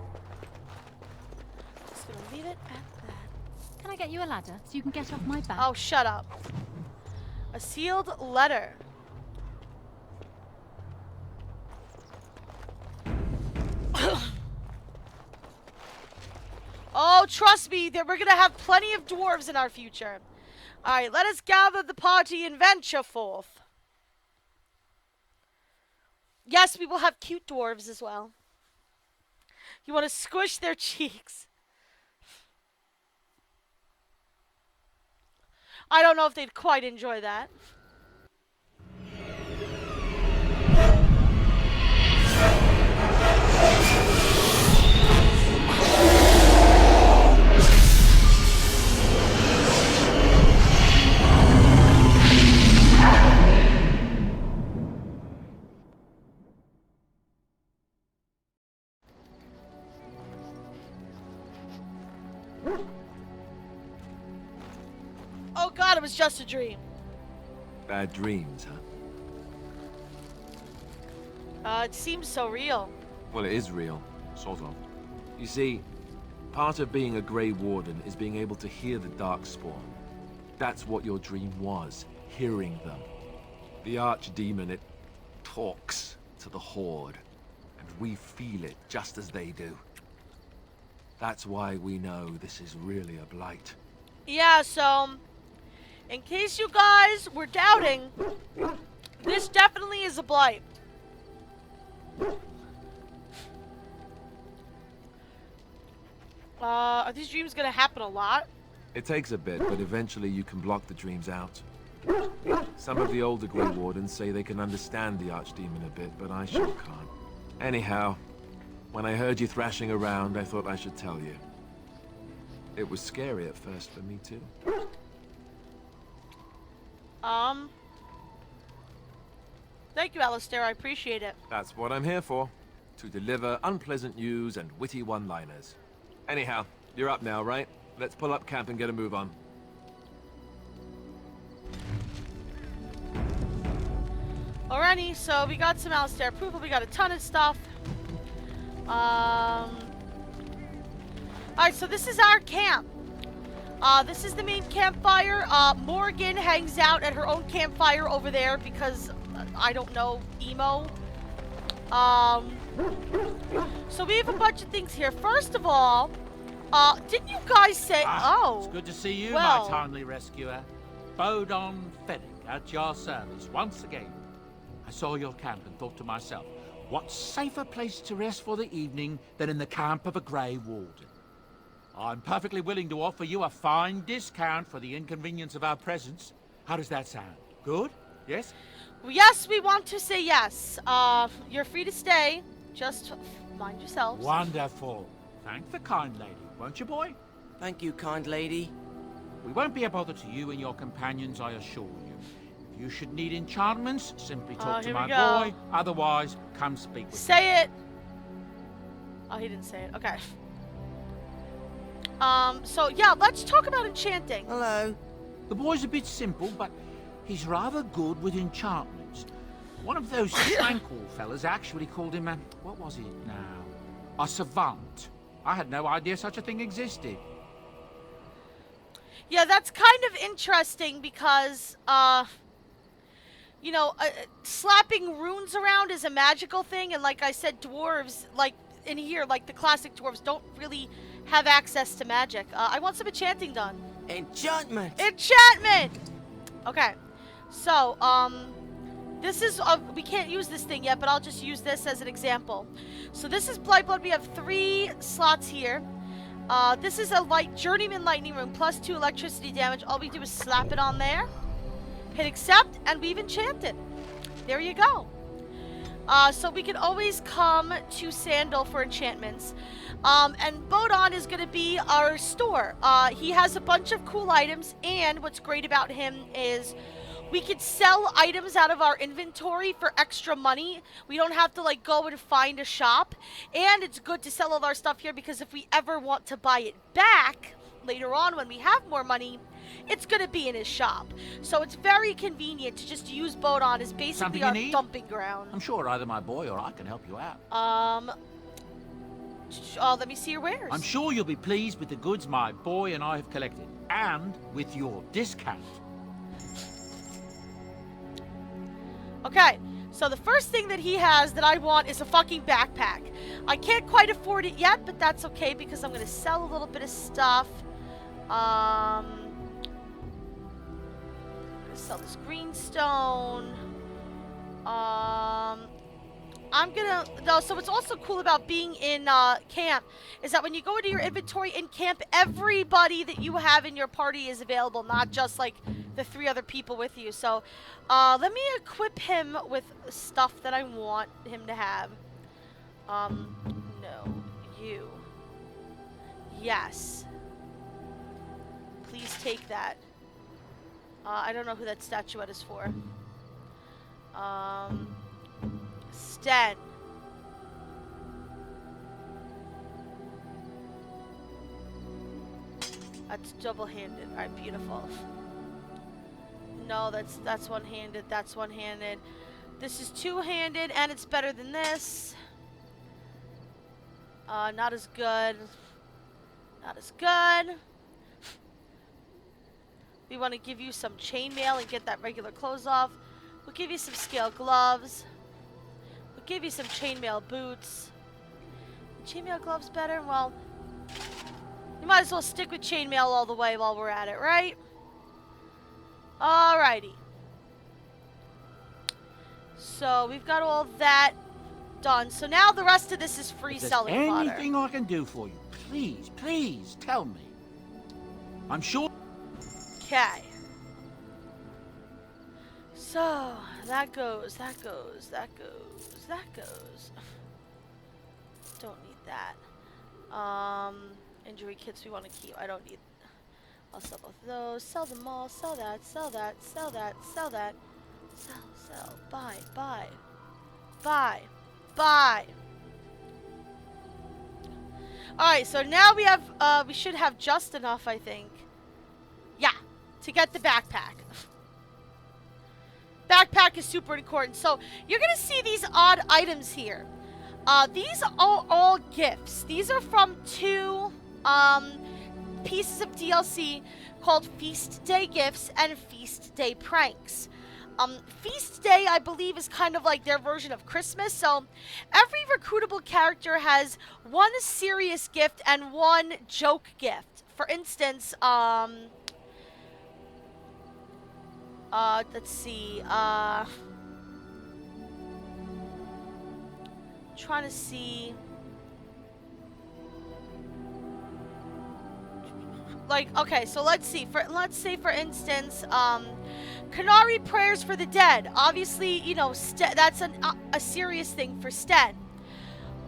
Just going to leave it at that. Can I get you a ladder so you can get off my back? Oh, shut up. A sealed letter. Oh, trust me, that we're gonna have plenty of dwarves in our future. Alright, let us gather the party and venture forth. Yes, we will have cute dwarves as well. You want to squish their cheeks. I don't know if they'd quite enjoy that. Oh god, it was just a dream. Bad dreams, huh? It seems so real. Well, it is real, sort of. You see, part of being a Grey Warden is being able to hear the Darkspawn. That's what your dream was, hearing them. The Archdemon, it talks to the Horde, and we feel it just as they do. That's why we know this is really a blight. Yeah, so, in case you guys were doubting, this definitely is a blight. Are these dreams gonna happen a lot? It takes a bit, but eventually you can block the dreams out. Some of the older Grey Wardens say they can understand the Archdemon a bit, but I sure can't. Anyhow, when I heard you thrashing around, I thought I should tell you. It was scary at first for me, too. Thank you, Alistair. I appreciate it. That's what I'm here for. to deliver unpleasant news and witty one-liners. Anyhow, you're up now, right? Let's pull up camp and get a move on. Alrighty, so we got some Alistair approval, we got a ton of stuff. Alright, so this is our camp. This is the main campfire. Morgan hangs out at her own campfire over there because, I don't know, emo. So we have a bunch of things here. First of all, didn't you guys say, It's good to see you, well, my timely rescuer. Bodon Fennick, at your service once again. I saw your camp and thought to myself, what safer place to rest for the evening than in the camp of a Grey Warden? I'm perfectly willing to offer you a fine discount for the inconvenience of our presence. How does that sound? Good? Yes? Yes, we want to say yes. You're free to stay. Just mind yourselves. Wonderful. Thank the kind lady, won't you, boy? Thank you, kind lady. We won't be a bother to you and your companions, I assure you. If you should need enchantments, simply talk to here my we go. boy. Otherwise, come speak with me. Say it. Oh, he didn't say it. Okay. So yeah, let's talk about enchanting. Hello. The boy's a bit simple, but he's rather good with enchantments. One of those tranquil fellas actually called him a, what was it now? A savant. I had no idea such a thing existed. Yeah, that's kind of interesting because, you know, slapping runes around is a magical thing, and like I said, dwarves, like, in here, like the classic dwarves, don't really have access to magic. I want some enchanting done. Enchantment! Enchantment! Okay, so, this is, we can't use this thing yet, but I'll just use this as an example. So this is Blightblood. We have 3 slots here. This is a Journeyman Lightning Rune, +2 electricity damage. All we do is slap it on there, hit accept, and we've enchanted. There you go. So we can always come to Sandal for enchantments. And Bodon is going to be our store. He has a bunch of cool items, and what's great about him is we could sell items out of our inventory for extra money. We don't have to like go and find a shop. And it's good to sell all our stuff here because if we ever want to buy it back later on when we have more money, it's going to be in his shop. So it's very convenient to just use Bodon as basically our dumping ground. I'm sure either my boy or I can help you out. Let me see your wares. I'm sure you'll be pleased with the goods my boy and I have collected, and with your discount. Okay, so the first thing that he has that I want is a fucking backpack. I can't quite afford it yet, but that's okay because I'm going to sell a little bit of stuff. I'm going to sell this greenstone. So what's also cool about being in camp is that when you go into your inventory in camp, everybody that you have in your party is available, not just like the 3 other people with you. So let me equip him with stuff that I want him to have. No, you. Yes. Please take that. I don't know who that statuette is for. Sten. That's double-handed. Alright, beautiful. No, that's one-handed. That's one-handed. This is two-handed, and it's better than this. Not as good. Not as good. We want to give you some chainmail and get that regular clothes off. We'll give you some scale gloves. We'll give you some chainmail boots. Chainmail gloves better? Well, you might as well stick with chainmail all the way while we're at it, right? Alrighty. So we've got all that done. So now the rest of this is free selling fodder. Anything I can do for you, please, please tell me. I'm sure. Okay. So that goes, that goes, that goes, that goes. Don't need that. Injury kits we want to keep. I don't need. I'll sell both of those. Sell them all. Sell that. Sell that. Sell that. Sell that. Sell. Sell. Buy. Buy. Buy. Buy. Alright, so now we have, we should have just enough, I think. Yeah, to get the backpack. Backpack is super important. So, you're gonna see these odd items here. These are all gifts. These are from 2, pieces of DLC called Feast Day Gifts and Feast Day Pranks. Feast Day, I believe, is kind of like their version of Christmas. So every recruitable character has 1 serious gift and 1 joke gift. For instance, let's see, trying to see, like, okay, so let's see, let's say for instance, Canary Prayers for the Dead. Obviously, you know, that's a serious thing for Sten.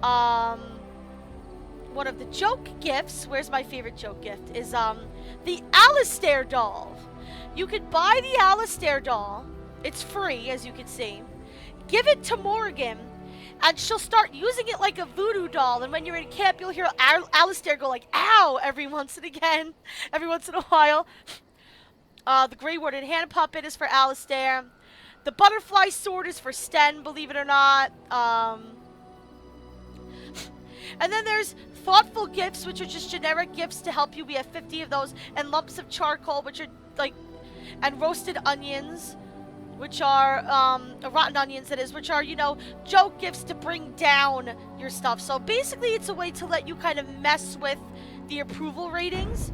One of the joke gifts, where's my favorite joke gift, is the Alistair doll. You could buy the Alistair doll. It's free, as you can see. Give it to Morgan, and she'll start using it like a voodoo doll. And when you're in camp, you'll hear Alistair go like, "Ow!" every once in a while. The Grey Warden hand puppet is for Alistair. The butterfly sword is for Sten, believe it or not. And then there's thoughtful gifts, which are just generic gifts to help you. We have 50 of those. And lumps of charcoal, which are like, and roasted onions, which are, rotten onions, that is, which are, you know, joke gifts to bring down your stuff. So basically, it's a way to let you kind of mess with the approval ratings.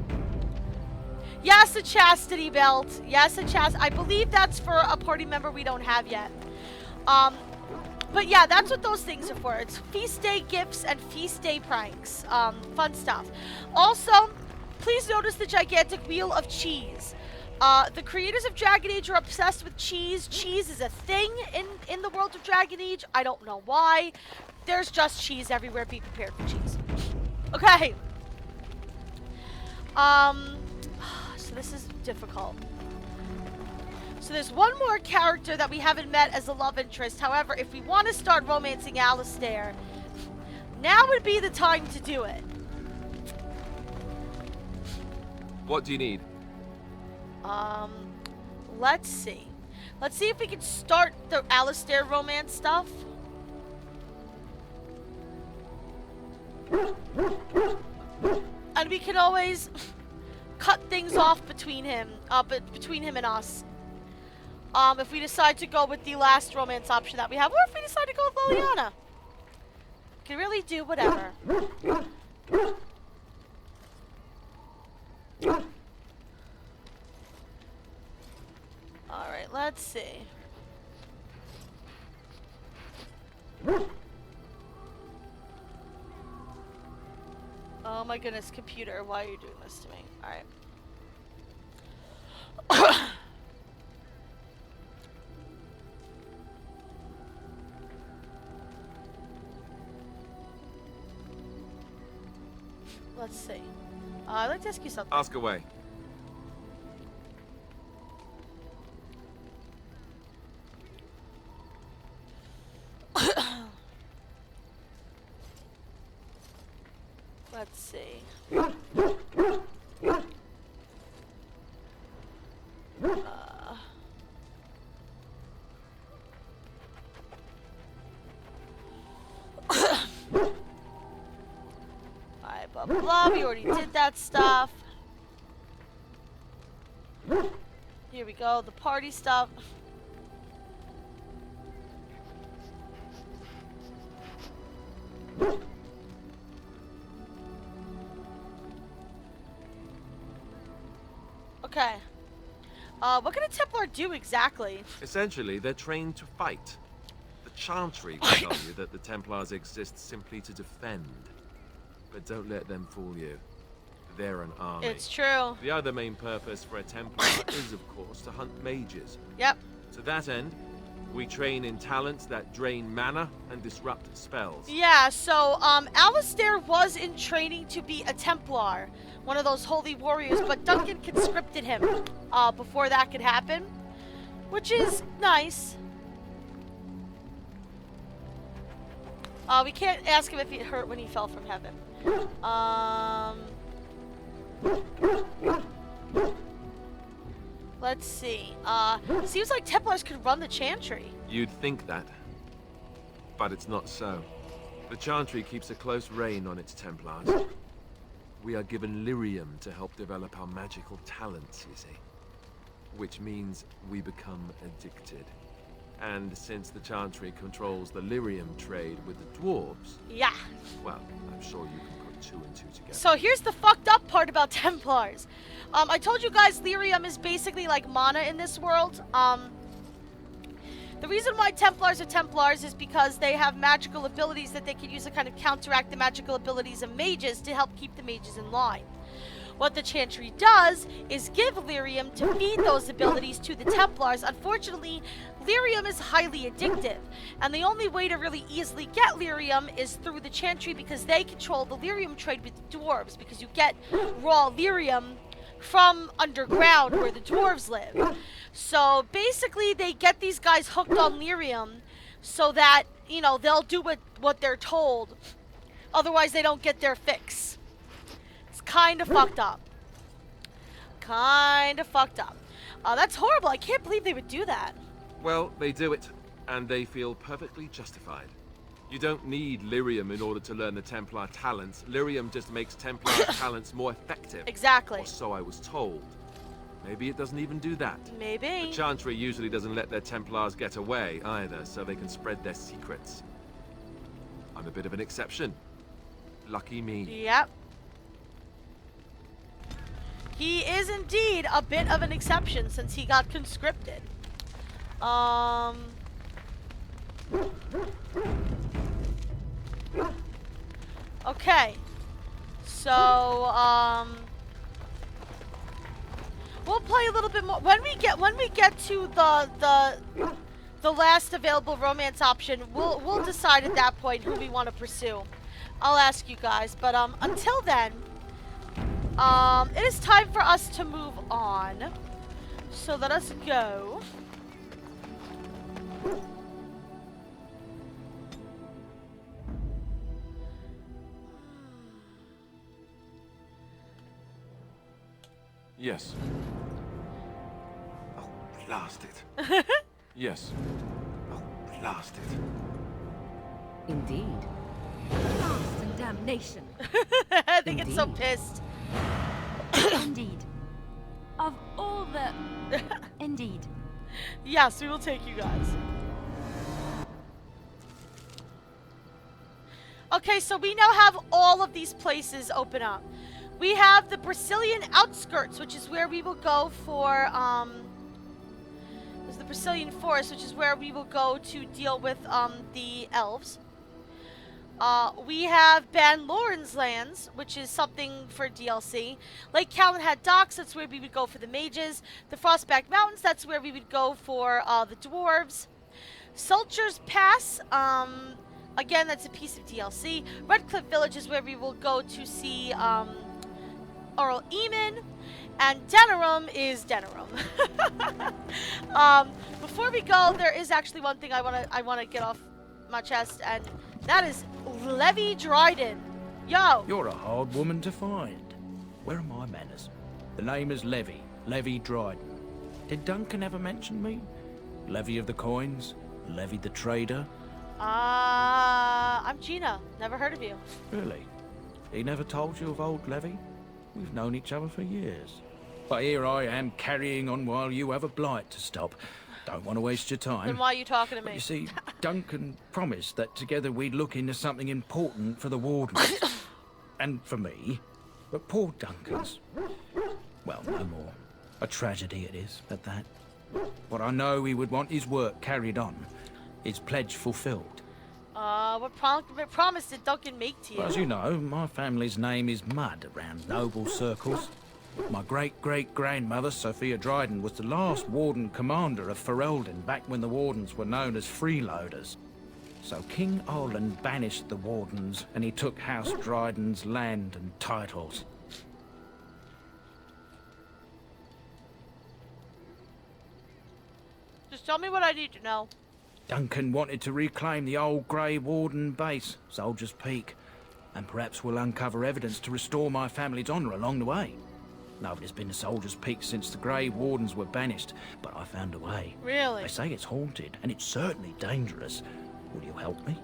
Yes, a chastity belt. Yes, a I believe that's for a party member we don't have yet. But yeah, that's what those things are for. It's Feast Day Gifts and Feast Day Pranks. Fun stuff. Also, please notice the gigantic wheel of cheese. The creators of Dragon Age are obsessed with cheese. Cheese is a thing in the world of Dragon Age. I don't know why. There's just cheese everywhere. Be prepared for cheese. Okay. So this is difficult. So there's one more character that we haven't met as a love interest. However, if we want to start romancing Alistair, now would be the time to do it. What do you need? Let's see. Let's see if we can start the Alistair romance stuff. And we can always cut things off between him, between him and us. If we decide to go with the last romance option that we have, or if we decide to go with Liliana. Can really do whatever. Alright, let's see. Oh my goodness, computer, why are you doing this to me? Alright. Let's see. I'd like to ask you something. Ask away. Let's see. Alright, blah blah blah. We already did that stuff. Here we go, the party stuff. Okay. What can a Templar do exactly? Essentially, they're trained to fight. The Chantry will tell you that the Templars exist simply to defend. But don't let them fool you. They're an army. It's true. The other main purpose for a Templar is, of course, to hunt mages. Yep. To that end, we train in talents that drain mana and disrupt spells. Yeah, so, Alistair was in training to be a Templar, one of those holy warriors, but Duncan conscripted him, before that could happen, which is nice. We can't ask him if it hurt when he fell from heaven. Let's see. Seems like Templars could run the Chantry. You'd think that, but it's not so. The Chantry keeps a close rein on its Templars. We are given lyrium to help develop our magical talents, you see. Which means we become addicted. And since the Chantry controls the lyrium trade with the dwarves... Yeah. Well, I'm sure you can put 2 and 2 together. So here's the fucked up part about Templars. I told you guys lyrium is basically like mana in this world. The reason why Templars are Templars is because they have magical abilities that they can use to kind of counteract the magical abilities of mages to help keep the mages in line. What the Chantry does is give lyrium to feed those abilities to the Templars. Unfortunately, lyrium is highly addictive, and the only way to really easily get lyrium is through the Chantry because they control the lyrium trade with the dwarves, because you get raw lyrium from underground where the dwarves live. So basically they get these guys hooked on lyrium so that, you know, they'll do what they're told. Otherwise they don't get their fix. It's kind of fucked up. Kind of fucked up. That's horrible. I can't believe they would do that. Well, they do it, and they feel perfectly justified. You don't need lyrium in order to learn the Templar talents. Lyrium just makes Templar talents more effective. Exactly. Or so I was told. Maybe it doesn't even do that. Maybe. The Chantry usually doesn't let their Templars get away either, so they can spread their secrets. I'm a bit of an exception. Lucky me. Yep. He is indeed a bit of an exception since he got conscripted. Okay. So, we'll play a little bit more when we get to the last available romance option. We'll decide at that point who we want to pursue. I'll ask you guys, but until then, it is time for us to move on. So let us go. Yes. Oh, blast it. Yes. Oh, blast it. Indeed. Blast and damnation. They get so pissed. Indeed. Of all the... Indeed. Yes, we will take you guys. Okay, so we now have all of these places open up. We have the Brazilian outskirts, which is where we will go for, there's the Brazilian forest, which is where we will go to deal with, the elves. We have Ban Loren's lands, which is something for DLC. Lake Calenhad Docks, that's where we would go for the mages. The Frostback Mountains, that's where we would go for, the dwarves. Sulcher's Pass, again, that's a piece of DLC. Redcliffe Village is where we will go to see, Oral Eamon, and Denerim is Denerim. Before we go, there is actually one thing I wanna get off my chest, and that is Levy Dryden. Yo! You're a hard woman to find. Where are my manners? The name is Levy Dryden. Did Duncan ever mention me? Levy of the Coins? Levy the Trader? I'm Gina. Never heard of you. Really? He never told you of old Levy? We've known each other for years. But here I am carrying on while you have a blight to stop. Don't want to waste your time. Then why are you talking to me? But you see, Duncan promised that together we'd look into something important for the Wardens. And for me. But poor Duncan's... well, no more. A tragedy it is, at that. But I know he would want his work carried on. His pledge fulfilled. What promise did Duncan make to you? Well, as you know, my family's name is mud around noble circles. My great-great-grandmother, Sophia Dryden, was the last Warden Commander of Ferelden back when the Wardens were known as freeloaders. So King Olin banished the Wardens, and he took House Dryden's land and titles. Just tell me what I need to know. Duncan wanted to reclaim the old Grey Warden base, Soldier's Peak, and perhaps we'll uncover evidence to restore my family's honour along the way. Nobody's been to Soldier's Peak since the Grey Wardens were banished, but I found a way. Really? They say it's haunted, and it's certainly dangerous. Will you help me?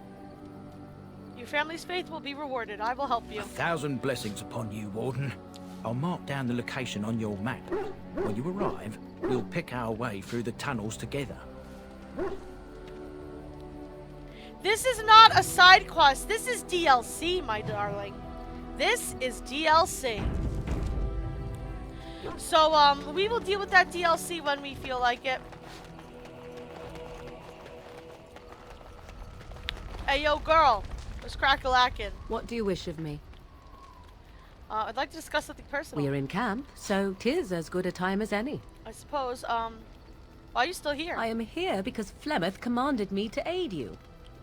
Your family's faith will be rewarded. I will help you. 1,000 blessings upon you, Warden. I'll mark down the location on your map. When you arrive, we'll pick our way through the tunnels together. This is not a side quest. This is DLC, my darling. This is DLC. So, we will deal with that DLC when we feel like it. Hey, yo, girl. What's crack-a-lackin'? What do you wish of me? I'd like to discuss something personal. We're in camp, so 'tis as good a time as any. I suppose, why are you still here? I am here because Flemeth commanded me to aid you.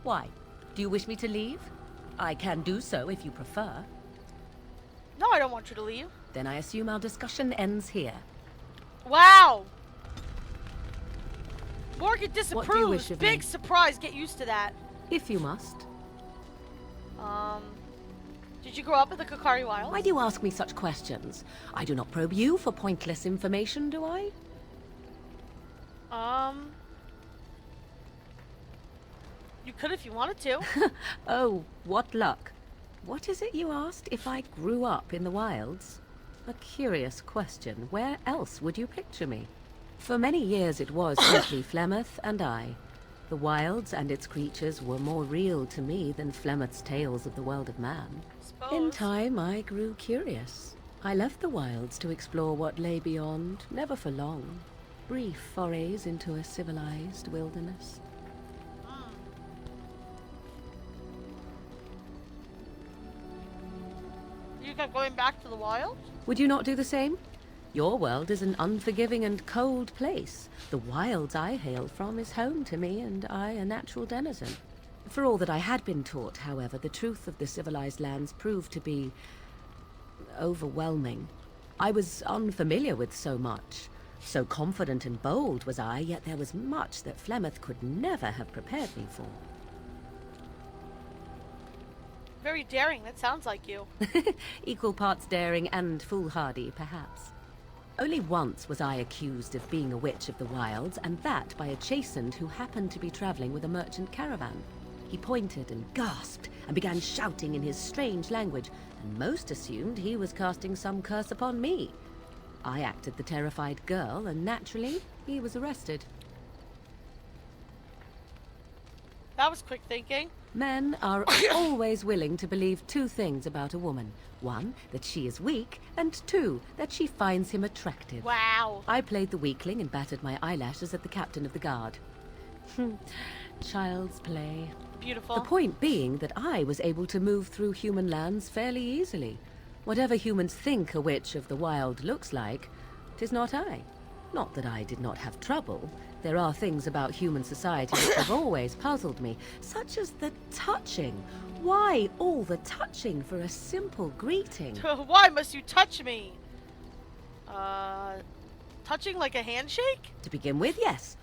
Why? Do you wish me to leave? I can do so if you prefer. No, I don't want you to leave. Then I assume our discussion ends here. Wow! Morgan disapproves. What do you wish of Big me? surprise. Get used to that. If you must. Did you grow up in the Kakari Wilds? Why do you ask me such questions? I do not probe you for pointless information, do I? You could if you wanted to. Oh, what luck. What is it you asked? If I grew up in the wilds? A curious question. Where else would you picture me? For many years it was simply Flemeth and I. The wilds and its creatures were more real to me than Flemeth's tales of the world of man. In time, I grew curious. I left the wilds to explore what lay beyond, never for long. Brief forays into a civilized wilderness. You kept going back to the wild? Would you not do the same? Your world is an unforgiving and cold place. The wilds I hail from is home to me, and I a natural denizen. For all that I had been taught, however, the truth of the civilized lands proved to be overwhelming. I was unfamiliar with so much. So confident and bold was I, yet there was much that Flemeth could never have prepared me for. Very daring, that sounds like you. Equal parts daring and foolhardy, perhaps. Only once was I accused of being a witch of the wilds, and that by a chastened who happened to be traveling with a merchant caravan. He pointed and gasped and began shouting in his strange language, and most assumed he was casting some curse upon me. I acted the terrified girl, and naturally, he was arrested. That was quick thinking. Men are always willing to believe two things about a woman. One, that she is weak, and two, that she finds him attractive. Wow. I played the weakling and battered my eyelashes at the captain of the guard. Child's play. Beautiful. The point being that I was able to move through human lands fairly easily. Whatever humans think a witch of the wild looks like, 'tis not I. Not that I did not have trouble. There are things about human society which have always puzzled me, such as the touching. Why all the touching for a simple greeting? Why must you touch me? Touching like a handshake? To begin with, yes.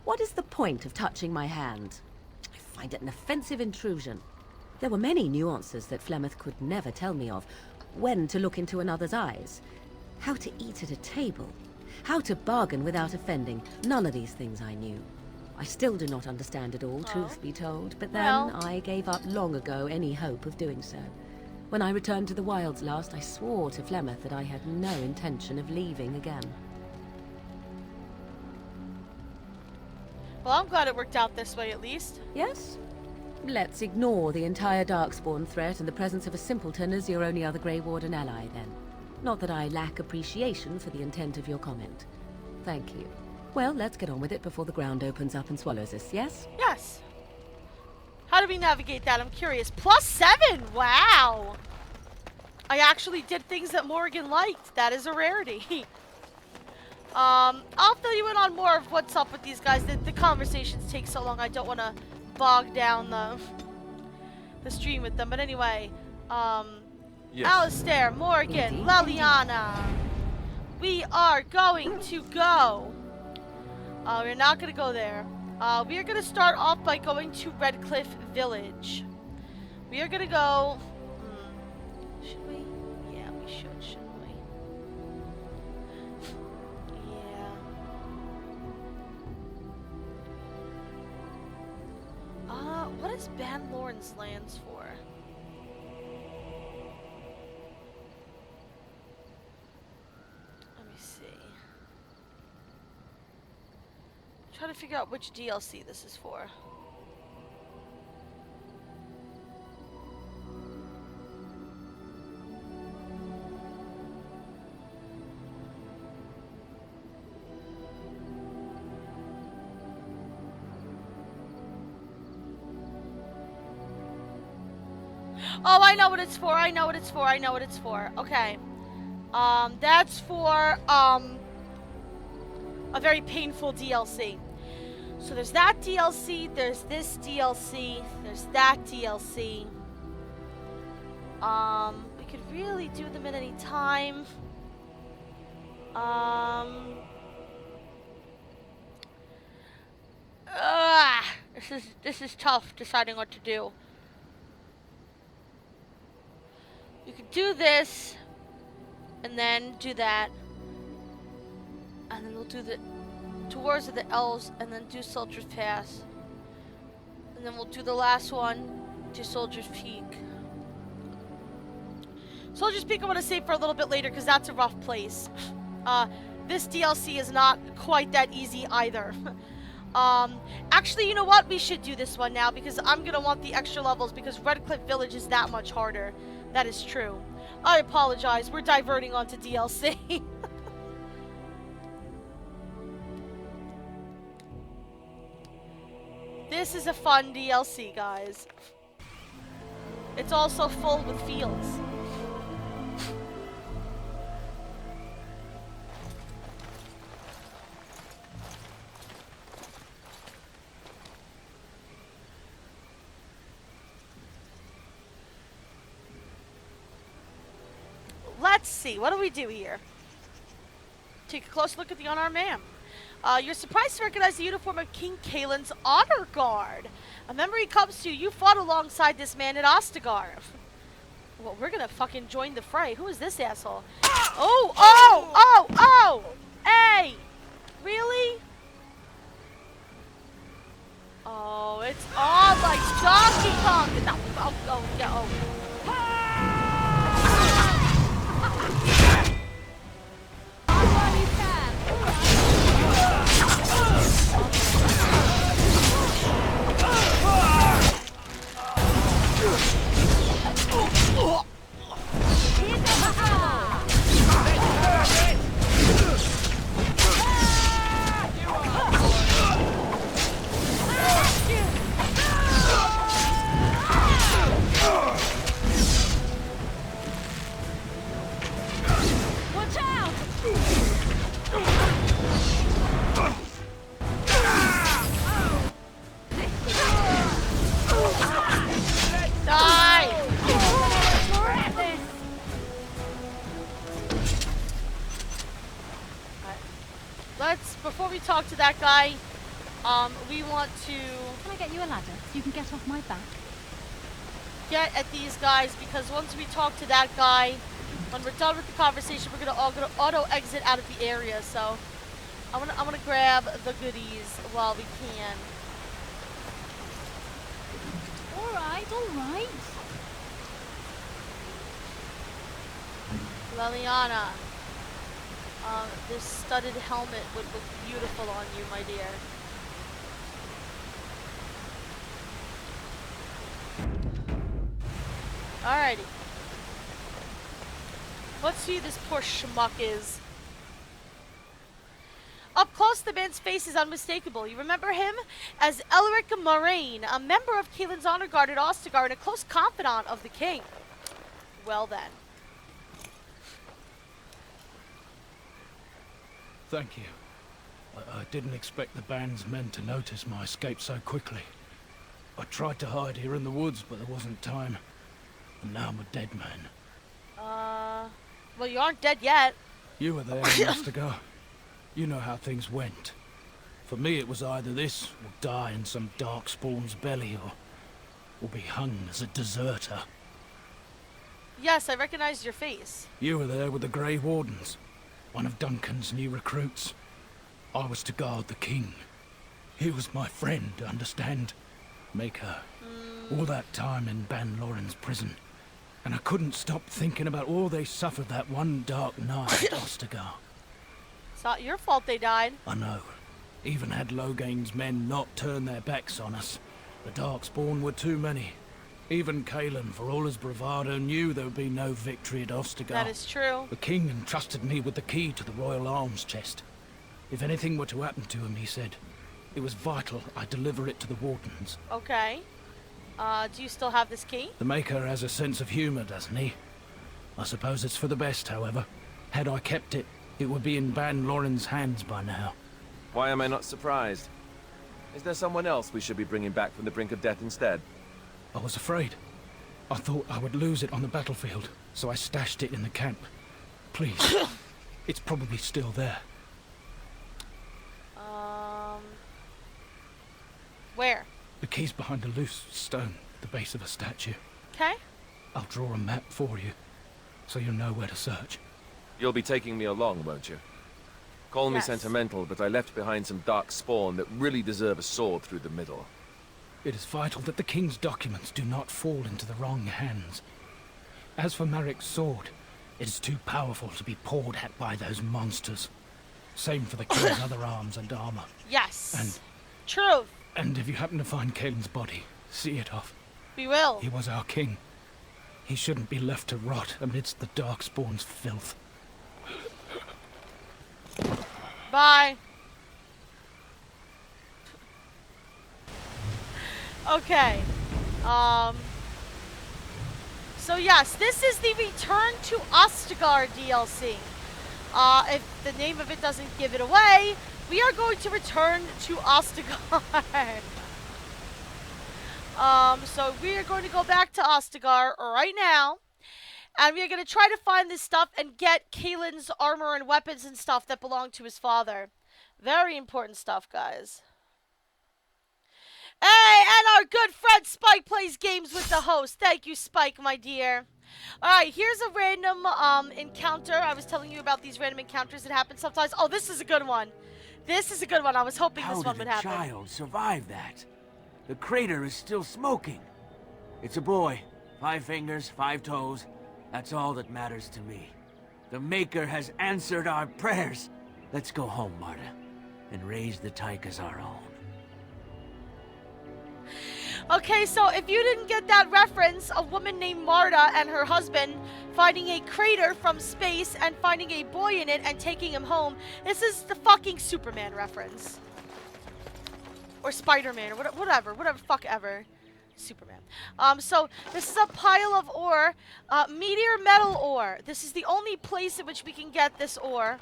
What is the point of touching my hand? I find it an offensive intrusion. There were many nuances that Flemeth could never tell me of. When to look into another's eyes. How to eat at a table. How to bargain without offending. None of these things I knew. I still do not understand it all, truth be told, but then I gave up long ago any hope of doing so. When I returned to the wilds last, I swore to Flemeth that I had no intention of leaving again. Well, I'm glad it worked out this way, at least. Yes? Let's ignore the entire Darkspawn threat and the presence of a simpleton as your only other Grey Warden ally, then. Not that I lack appreciation for the intent of your comment. Thank you. Well, let's get on with it before the ground opens up and swallows us, yes? Yes. How do we navigate that? I'm curious. +7! Wow! I actually did things that Morgan liked. That is a rarity. I'll fill you in on more of what's up with these guys. The conversations take so long. I don't want to bog down the stream with them. But anyway, yes. Alistair, Morgan, Leliana, we are going to go. We're not going to go there. We are gonna start off by going to Redcliffe Village. We are gonna go. Should we? Yeah, we should, shouldn't we? Yeah. What is Ban Lawrence lands for? Let me see. Try to figure out which DLC this is for. Oh, I know what it's for. I know what it's for. I know what it's for. Okay. That's for, a very painful DLC. So there's that DLC, there's this DLC, there's that DLC. We could really do them at any time. This is tough deciding what to do. You could do this, and then do that, and then we'll do the Tours of the Elves, and then do Soldier's Pass, and then we'll do the last one, do Soldier's Peak. Soldier's Peak I want to save for a little bit later because that's a rough place. This DLC is not quite that easy either. Actually, you know what? We should do this one now because I'm gonna want the extra levels because Redcliffe Village is that much harder. That is true. I apologize. We're diverting onto DLC. This is a fun DLC, guys. It's also full with fields. Let's see, what do we do here? Take a close look at the unarmed man. You're surprised to recognize the uniform of King Kaelin's honor guard. A memory comes to you. You fought alongside this man at Ostagar. Well, we're gonna fucking join the fray. Who is this asshole? Oh! Hey! Really? Oh, it's on like Donkey Kong. Oh. Before we talk to that guy, we want to... Can I get you a ladder so you can get off my back? Get at these guys, because once we talk to that guy, when we're done with the conversation, we're gonna auto-exit out of the area, so... I'm gonna grab the goodies while we can. Alright. Leliana. This studded helmet would look beautiful on you, my dear. Alrighty. Let's see who this poor schmuck is. Up close, the man's face is unmistakable. You remember him as Elric Moraine, a member of Kaelin's honor guard at Ostagar and a close confidant of the king. Well then. Thank you. I didn't expect the band's men to notice my escape so quickly. I tried to hide here in the woods, but there wasn't time. And now I'm a dead man. Well, you aren't dead yet. You were there, Ostagar. You know how things went. For me, it was either this, or die in some darkspawn's belly, or be hung as a deserter. Yes, I recognized your face. You were there with the Grey Wardens, one of Duncan's new recruits. I was to guard the king. He was my friend, understand? Maker. All that time in Ban Loren's prison. And I couldn't stop thinking about all they suffered that one dark night at Ostagar. It's not your fault they died. I know. Even had Logain's men not turned their backs on us, the Darkspawn were too many. Even Kalen, for all his bravado, knew there would be no victory at Ostagar. That is true. The king entrusted me with the key to the royal arms chest. If anything were to happen to him, he said, it was vital I deliver it to the Wardens. Okay. Do you still have this key? The Maker has a sense of humor, doesn't he? I suppose it's for the best, however. Had I kept it, it would be in Ban Loren's hands by now. Why am I not surprised? Is there someone else we should be bringing back from the brink of death instead? I was afraid. I thought I would lose it on the battlefield, so I stashed it in the camp. Please, it's probably still there. Where? The key's behind a loose stone at the base of a statue. Okay. I'll draw a map for you, so you'll know where to search. You'll be taking me along, won't you? Call me sentimental, but I left behind some dark spawn that really deserve a sword through the middle. It is vital that the king's documents do not fall into the wrong hands. As for Marik's sword, it is too powerful to be pawed at by those monsters. Same for the king's other arms and armor. Yes. Truth. And if you happen to find Kalen's body, see it off. We will. He was our king. He shouldn't be left to rot amidst the Darkspawn's filth. Bye. Okay. So yes, this is the Return to Ostagar DLC. If the name of it doesn't give it away, we are going to return to Ostagar. So we are going to go back to Ostagar right now. And we are going to try to find this stuff and get Kalen's armor and weapons and stuff that belong to his father. Very important stuff, guys. Hey, and our good friend Spike plays games with the host. Thank you, Spike, my dear. Alright, here's a random encounter. I was telling you about these random encounters that happen sometimes. Oh, this is a good one. This is a good one. I was hoping this one would happen. How did a child survive that? The crater is still smoking. It's a boy. 5 fingers, 5 toes. That's all that matters to me. The Maker has answered our prayers. Let's go home, Marta, and raise the Tyke as our own. Okay, so if you didn't get that reference, a woman named Marta and her husband finding a crater from space and finding a boy in it and taking him home, this is the fucking Superman reference. Or Spider-Man, or whatever fuck ever. Superman. So this is a pile of ore, meteor metal ore. This is the only place in which we can get this ore.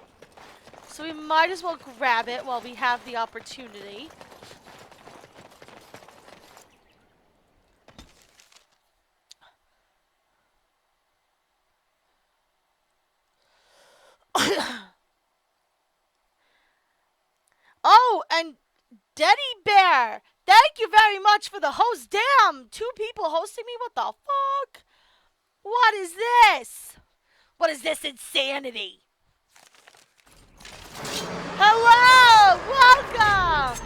So we might as well grab it while we have the opportunity. Oh, and Daddy Bear, thank you very much for the host. Damn, 2 people hosting me? What the fuck? What is this? What is this insanity? Hello, welcome.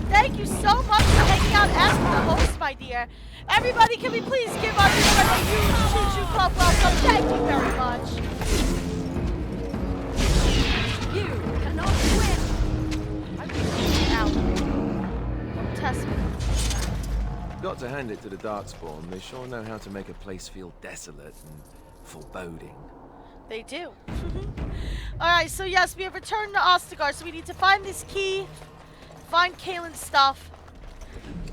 Thank you so much for hanging out as the host, my dear. Everybody, can we please give our friend a huge Chu-Chu Club welcome? Thank you very much. You cannot win. Test me. Got to hand it to the Darkspawn. They sure know how to make a place feel desolate and foreboding. They do. Alright, so yes, we have returned to Ostagar, so we need to find this key, find Kalen's stuff.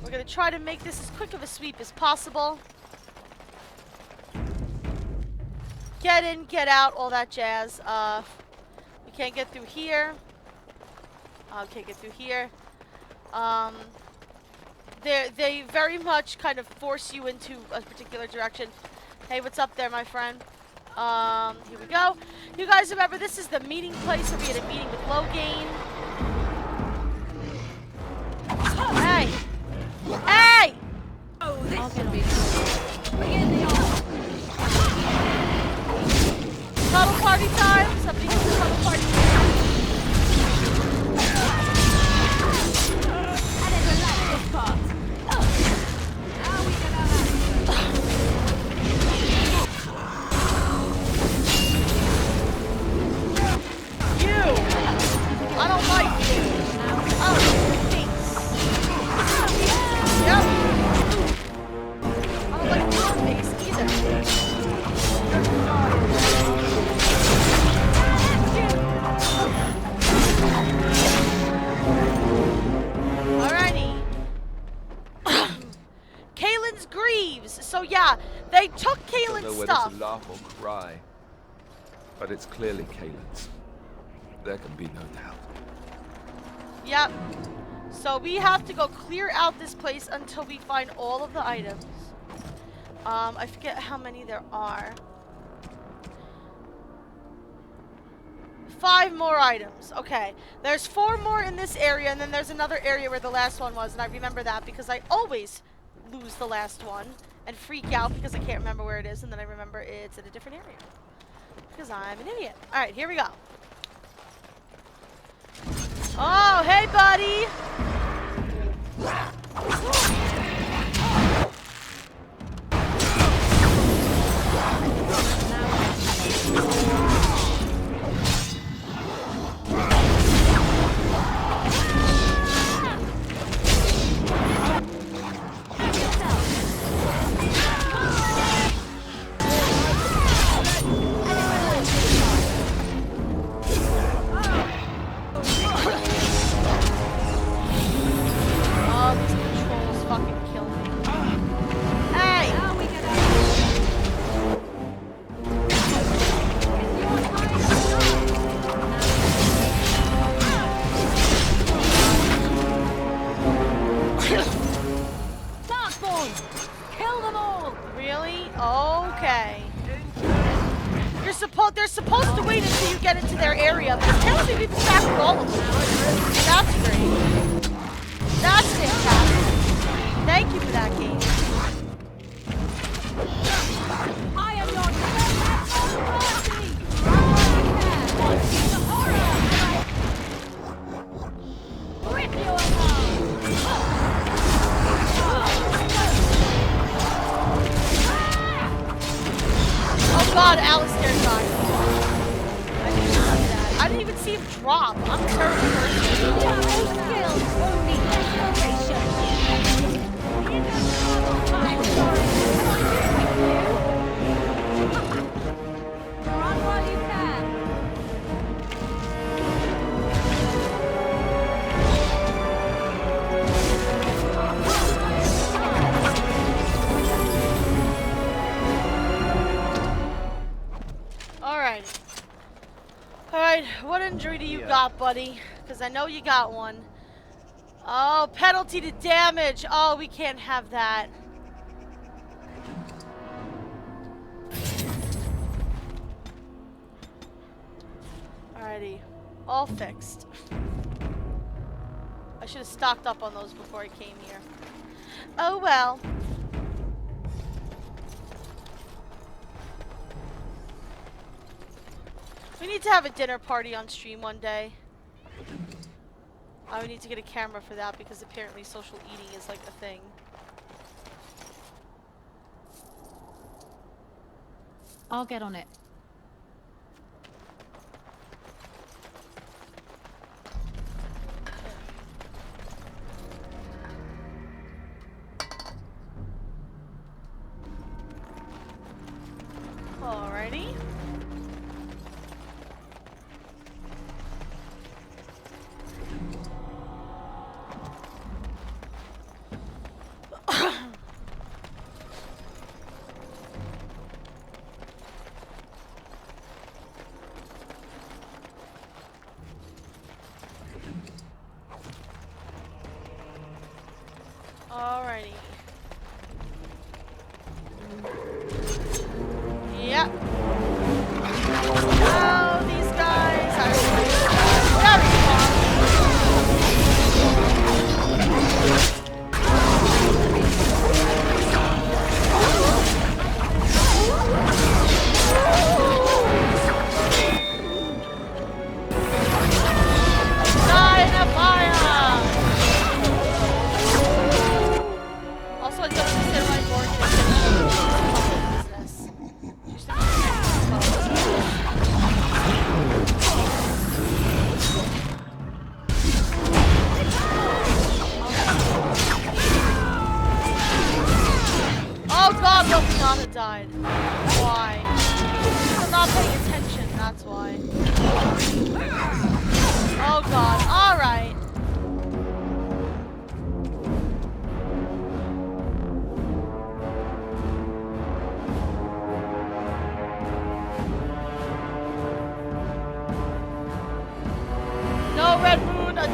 We're gonna try to make this as quick of a sweep as possible. Get in, get out, all that jazz. We can't get through here. Can't get through here. They very much kind of force you into a particular direction. Hey, what's up there, my friend? Here we go. You guys remember, this is the meeting place where we had a meeting with Logain. Hey! Oh, this should be cuddle party time. Somebody get the cuddle party time. I never liked this part. Now we gonna have You! I don't like you. Oh, thanks. Yep. I don't like your face either. Alrighty. Kaylin's Greaves. So yeah, they took I don't know Kaylin's whether stuff. to laugh or cry, but it's clearly Kaylin's. There can be no doubt. Yep. So we have to go clear out this place until we find all of the items. I forget how many there are. 5 more items. Okay. There's 4 more in this area, and then there's another area where the last one was, and I remember that because I always lose the last one and freak out because I can't remember where it is, and then I remember it's in a different area. Because I'm an idiot. Alright, here we go. Oh, hey, buddy! Oh, these controls fucking kill me. Hey! Darkborn! Kill them all! Really? Okay. They're supposed to wait until you get into their area, but apparently we've tackled all of them. That's great. That's fantastic. Thank you for that, game. I am your mercy! The horror! Rip you Oh god, Alistair died. I didn't see that. I didn't even see him drop. I'm a terrible Run while you can! Alright. Alright, what injury do you got, buddy? Because I know you got one. Oh, penalty to damage. Oh, we can't have that. Alrighty. All fixed. I should have stocked up on those before I came here. Oh well. We need to have a dinner party on stream one day. I would need to get a camera for that because apparently social eating is like a thing. I'll get on it. Alrighty.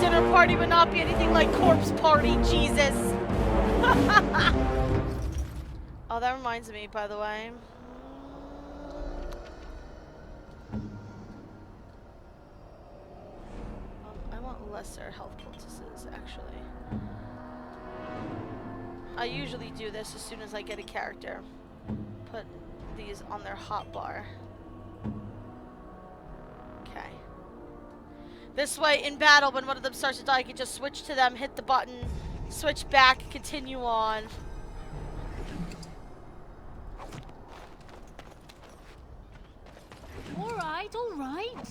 dinner party would not be anything like corpse party, Jesus. Oh, that reminds me, by the way. I want lesser health poultices, actually. I usually do this as soon as I get a character. Put these on their hotbar. Okay. This way, in battle, when one of them starts to die, I can just switch to them, hit the button, switch back, continue on. Alright, alright.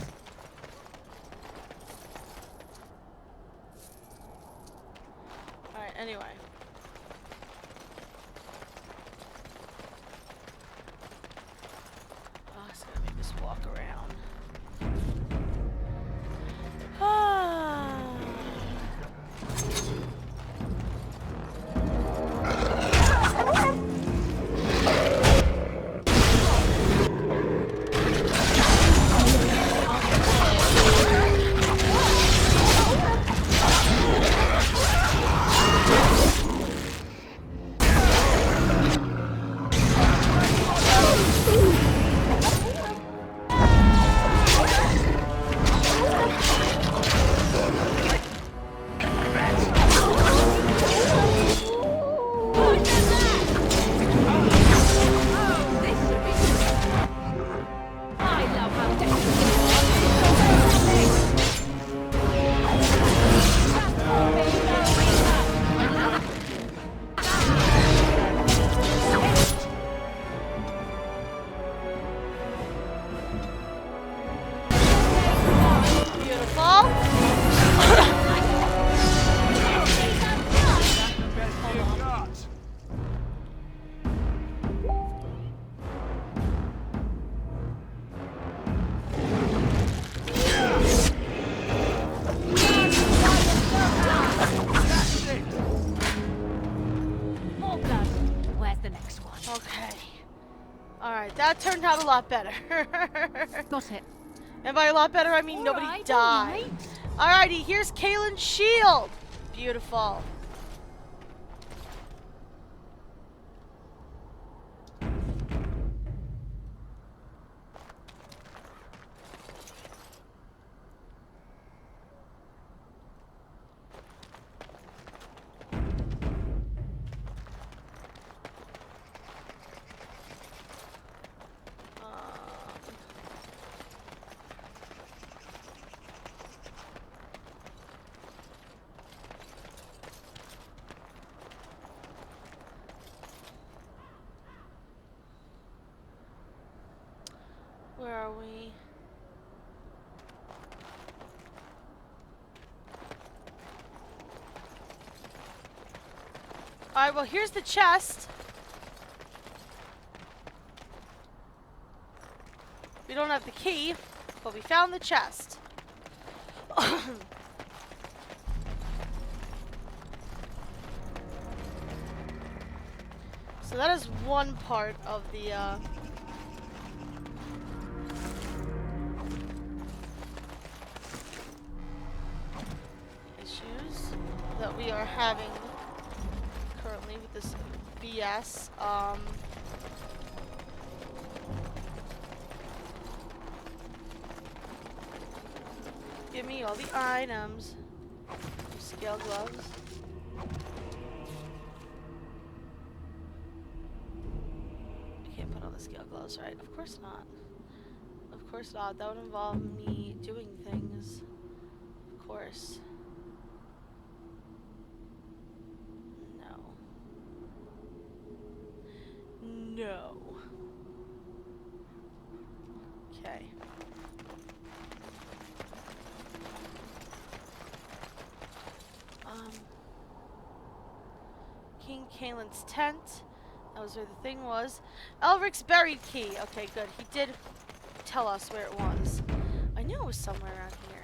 Alright, anyway. Oh, it's gonna make us walk around. Ah. That turned out a lot better. Got it. And by a lot better, I mean nobody died. Alrighty, here's Kaylin's shield. Beautiful. Where are we? Alright, well here's the chest. We don't have the key, but we found the chest. So that is one part of the issues that we are having currently with this BS. Give me all the items. Scale gloves. I can't put on the scale gloves, right? Of course not. Of course not. That would involve me doing things. Of course. No. No. Okay. King Kaylin's tent. That was where the thing was. Elric's buried key. Okay, good. He did tell us where it was. I knew it was somewhere around here.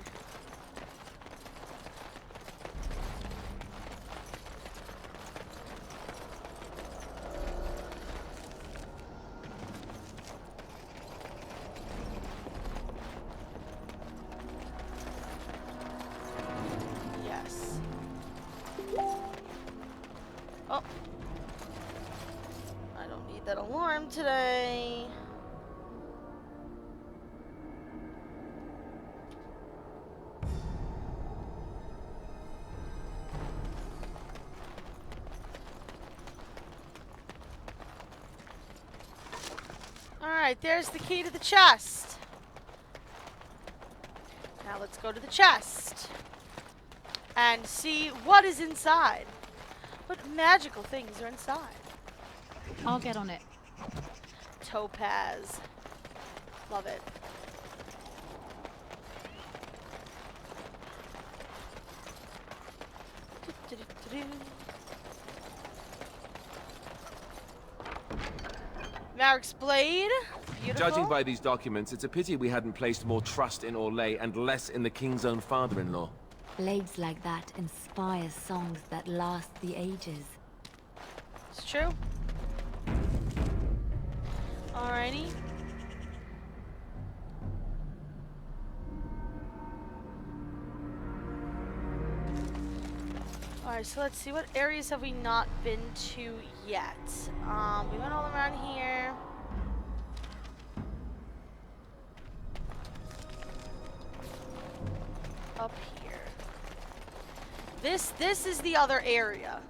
done today? Alright, there's the key to the chest. Now let's go to the chest and see what is inside. What magical things are inside? I'll get on it. Topaz. Love it. Marik's blade. Beautiful. Judging by these documents, it's a pity we hadn't placed more trust in Orlais and less in the king's own father-in-law. Blades like that inspire songs that last the ages. It's true. Alrighty. Alright, so let's see, what areas have we not been to yet? We went all around here. Up here. This is the other area.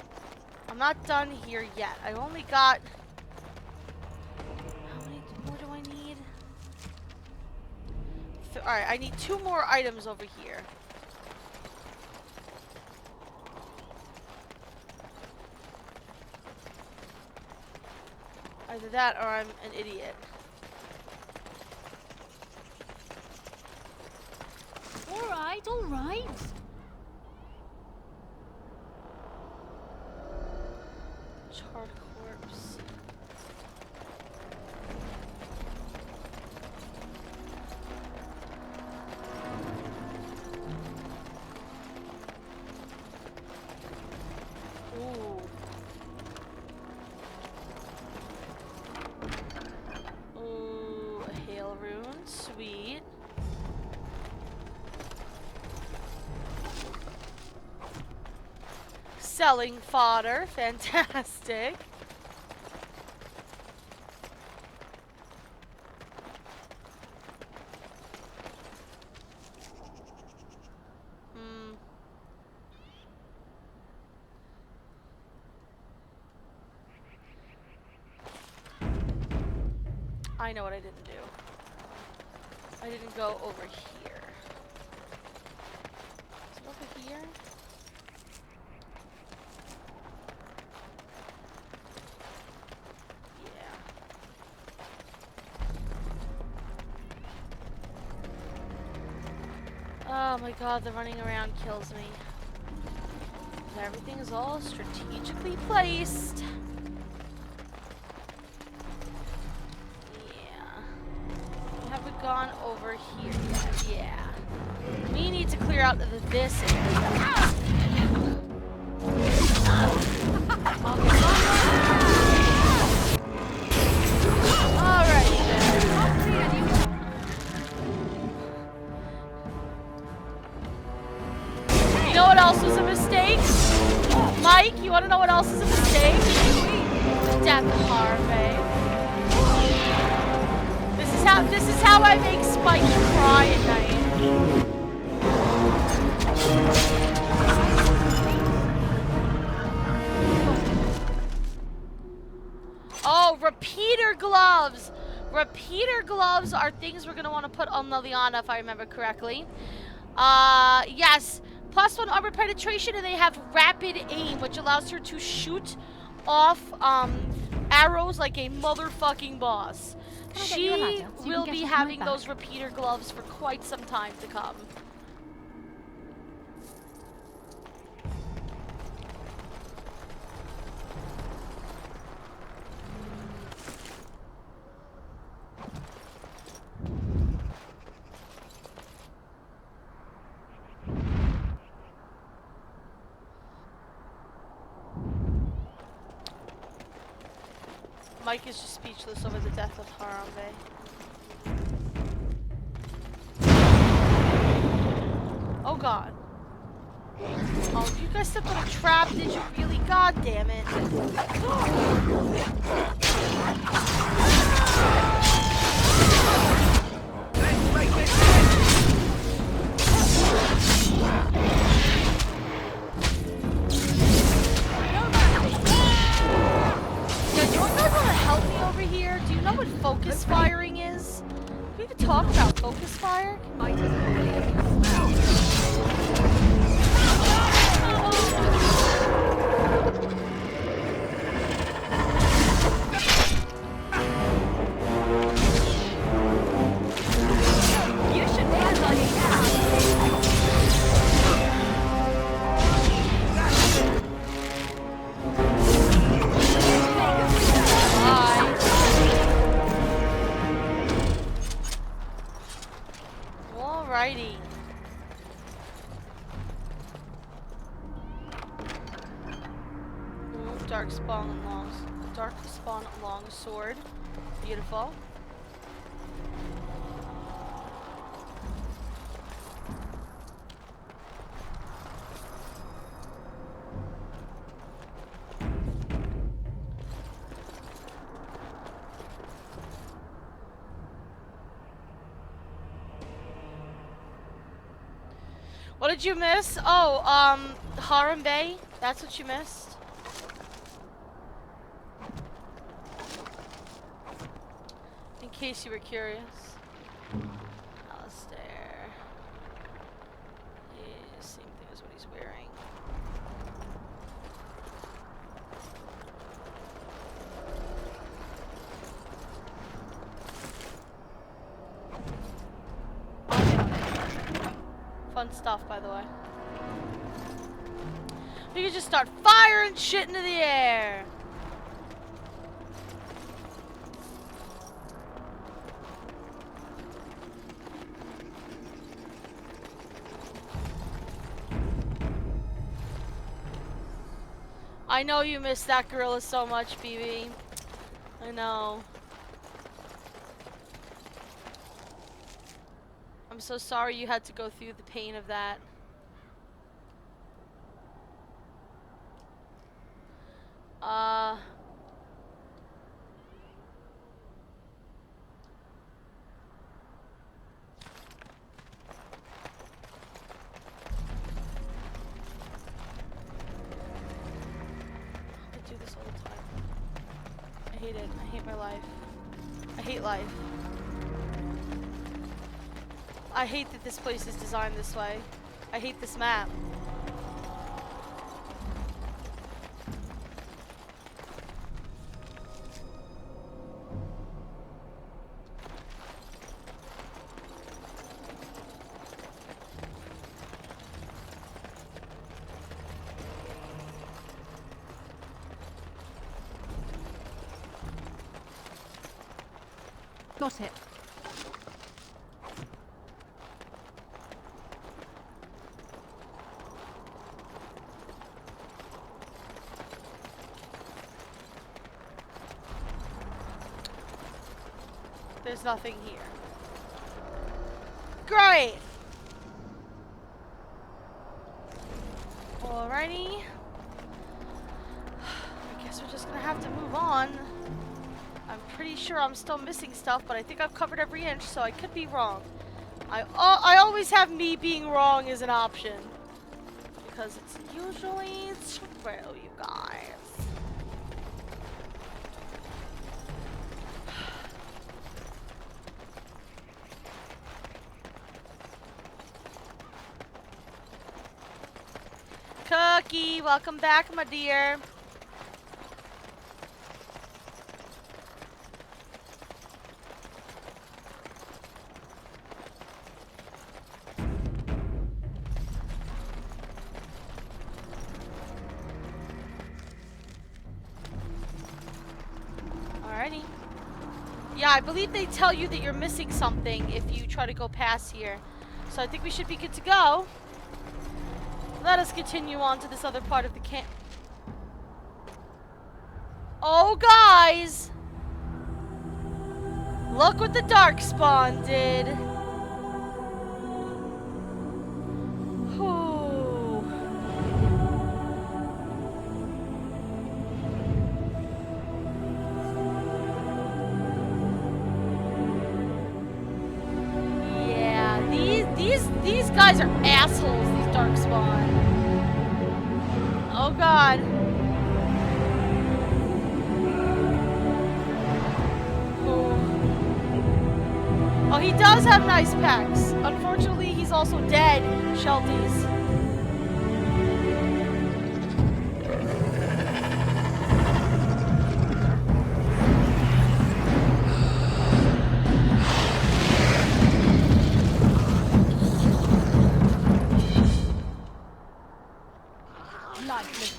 I'm not done here yet. I only got... How many more do I need? Alright, I need 2 more items over here. Either that or I'm an idiot. Alright, alright. Charred corpse. Ooh. Ooh, a hail rune. Sweet. Selling fodder. Fantastic. I know what I didn't do. I didn't go over here. Is it over here? Oh my god, the running around kills me. Everything is all strategically placed. Yeah. Have we gone over here yet? Yeah. We need to clear out this area. Alright then. You know what else was a mistake? Mike, you want to know what else is a mistake? Death of Harvey. This is how I make Spike cry at night. Oh, repeater gloves. Repeater gloves are things we're gonna want to put on Liliana, if I remember correctly. Yes. +1 armor penetration, and they have rapid aim, which allows her to shoot off arrows like a motherfucking boss. She will be having those repeater gloves for quite some time to come. Mike is just speechless over the death of Harambe. Oh god. Oh, you guys stepped on a trap, did you really? God damn it. Yeah, do you guys want to help me over here? Do you know what focus firing is? Can we even talk about focus fire? You should run on it now. Alrighty. Ooh, dark spawn long sword. Beautiful. What did you miss? Oh, Harem Bay. That's what you missed. In case you were curious. Alistair. Yeah, same thing as what he's wearing. Fun stuff, by the way. We could just start firing shit into the air. I know you miss that gorilla so much, BB. I know. I'm so sorry you had to go through the pain of that. I do this all the time. I hate it. I hate my life. I hate life. I hate that this place is designed this way. I hate this map. Got it. There's nothing here. Great! Alrighty. I guess we're just gonna have to move on. I'm pretty sure I'm still missing stuff, but I think I've covered every inch, so I could be wrong. I always have me being wrong as an option. Because it's usually true, you guys. Cookie, welcome back, my dear. Alrighty. Yeah, I believe they tell you that you're missing something if you try to go past here. So I think we should be good to go. Let us continue on to this other part of the camp. Oh, guys! Look what the Darkspawn did. Whew. guys are assholes, these darkspawn. Oh god. Oh, he does have nice pecs. Unfortunately, he's also dead, Shelties.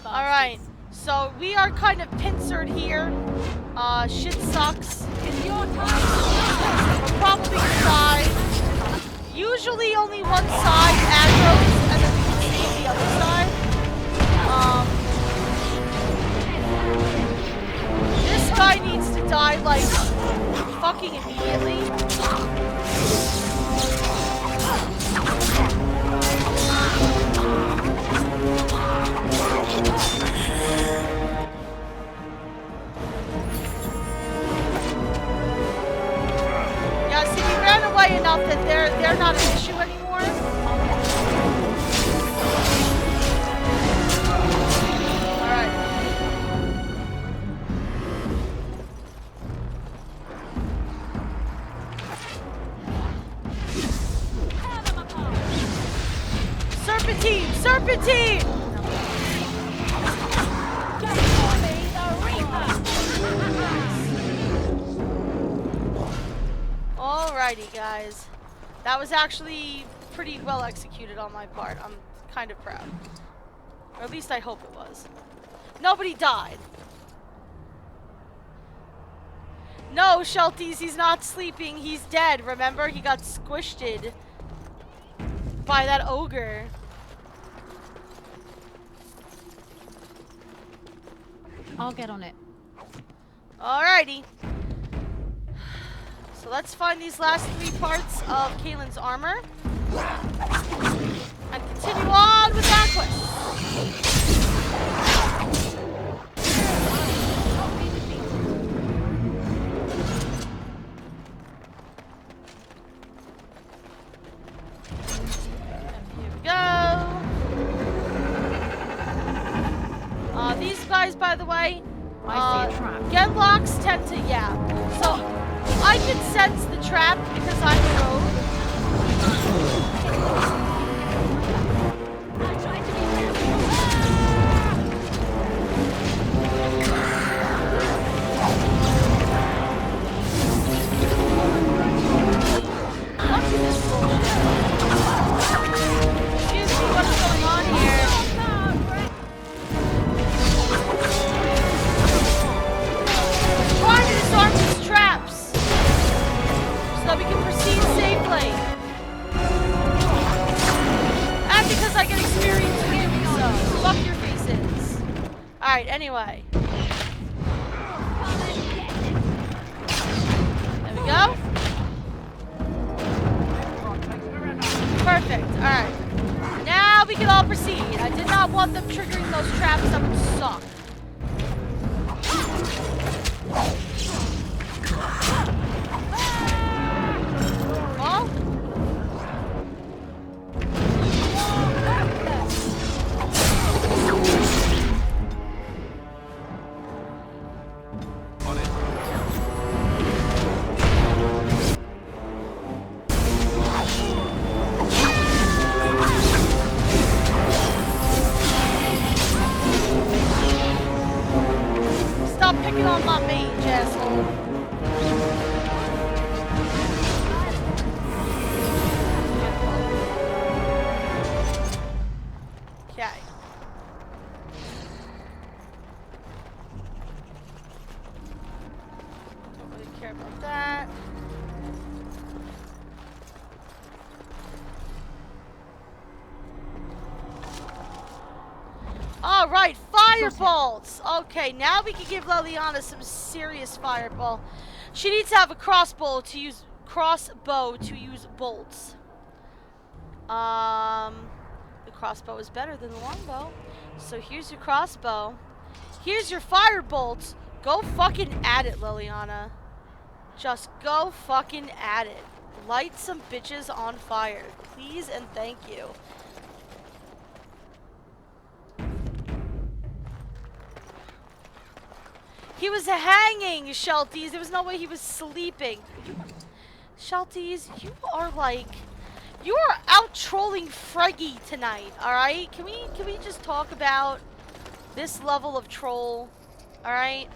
Alright, so we are kind of pincered here. Shit sucks. It's your time. We're probably gonna die. Usually only one side aggroes, and then we can save the other side. This guy needs to die, like, fucking immediately. Yeah, see, we ran away enough that they're not an issue anymore. Alright. Serpentine! Serpentine! Alrighty, guys. That was actually pretty well executed on my part. I'm kind of proud. Or at least I hope it was. Nobody died. No, Shelties, he's not sleeping. He's dead. Remember? He got squished by that ogre. I'll get on it. Alrighty. So let's find these last 3 parts of Kaylin's armor. And continue on with that quest. Here we go. These guys, by the way, Genlocks tend to, yeah. So I can sense the trap because I'm a rogue. Excuse me, what's going on here? Trying to disarm these traps so that we can proceed safely. And because I get experience for doing so. Fuck your faces. Alright, anyway. There we go. Perfect. Alright. Now we can all proceed. I did not want them triggering those traps. That would suck. Well. On it. Stop picking on my mage, asshole. Okay. Don't really care about that. All right, firebolts. Okay, now we can give Leliana some serious fireball. She needs to have a crossbow to use bolts. The crossbow is better than the longbow. So here's your crossbow. Here's your firebolt. Go fucking at it, Leliana. Just go fucking at it. Light some bitches on fire. Please and thank you. He was hanging, Shelties. There was no way he was sleeping. Shelties, you are like... You are out trolling Freggy tonight, alright? Can we just talk about this level of troll? Alright?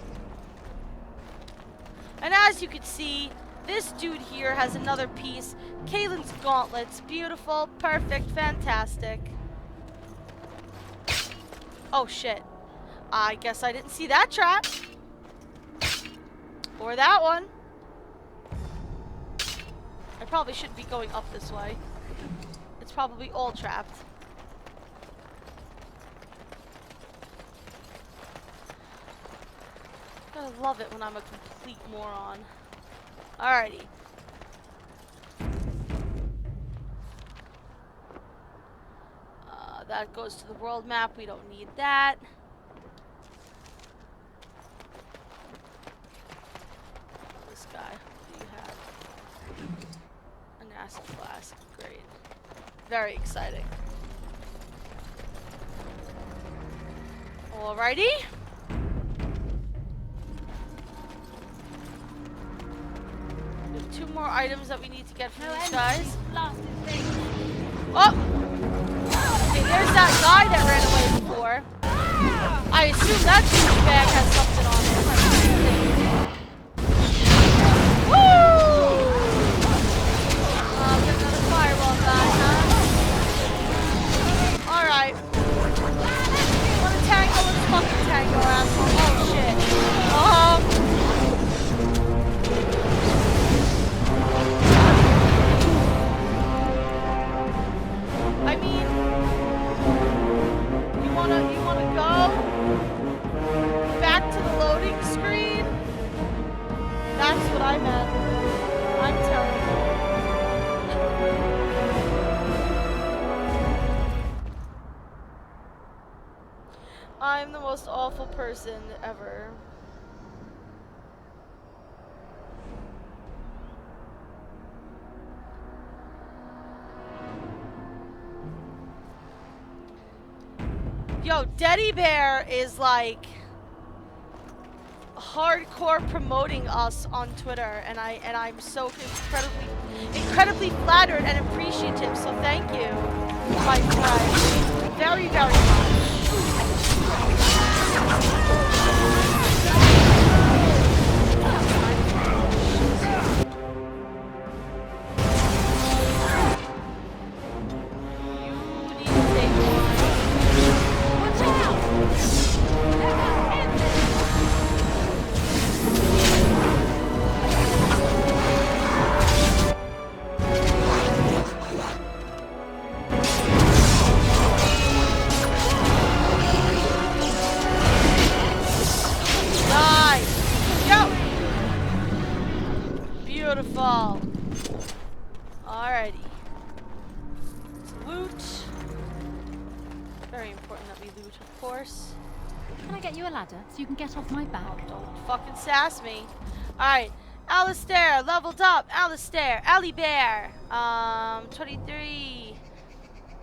And as you can see, this dude here has another piece. Kaylin's gauntlets. Beautiful, perfect, fantastic. Oh shit. I guess I didn't see that trap. Or that one. I probably shouldn't be going up this way. It's probably all trapped. I love it when I'm a complete moron. Alrighty. That goes to the world map. We don't need that. This guy. What do you have? An acid flask. Great. Very exciting. Alrighty. We have 2 more items that we need to get from these guys. Oh! Okay, there's that guy that ran away before. I assume that bag has something on it. Woo! Get another fireball guy, huh? Alright. Wanna tango? Let's fucking tango, asshole. Oh shit. I mean, you wanna go back to the loading screen? That's what I meant. I'm terrible. I'm the most awful person ever. Yo, Teddy Bear is like hardcore promoting us on Twitter, and I'm so incredibly flattered and appreciative. So thank you, my friend, very, very much. Beautiful. Alrighty. Loot. Very important that we loot, of course. Can I get you a ladder so you can get off my back? Oh, don't fucking sass me. Alright. Alistair, leveled up. Alistair. Ali Bear. 23.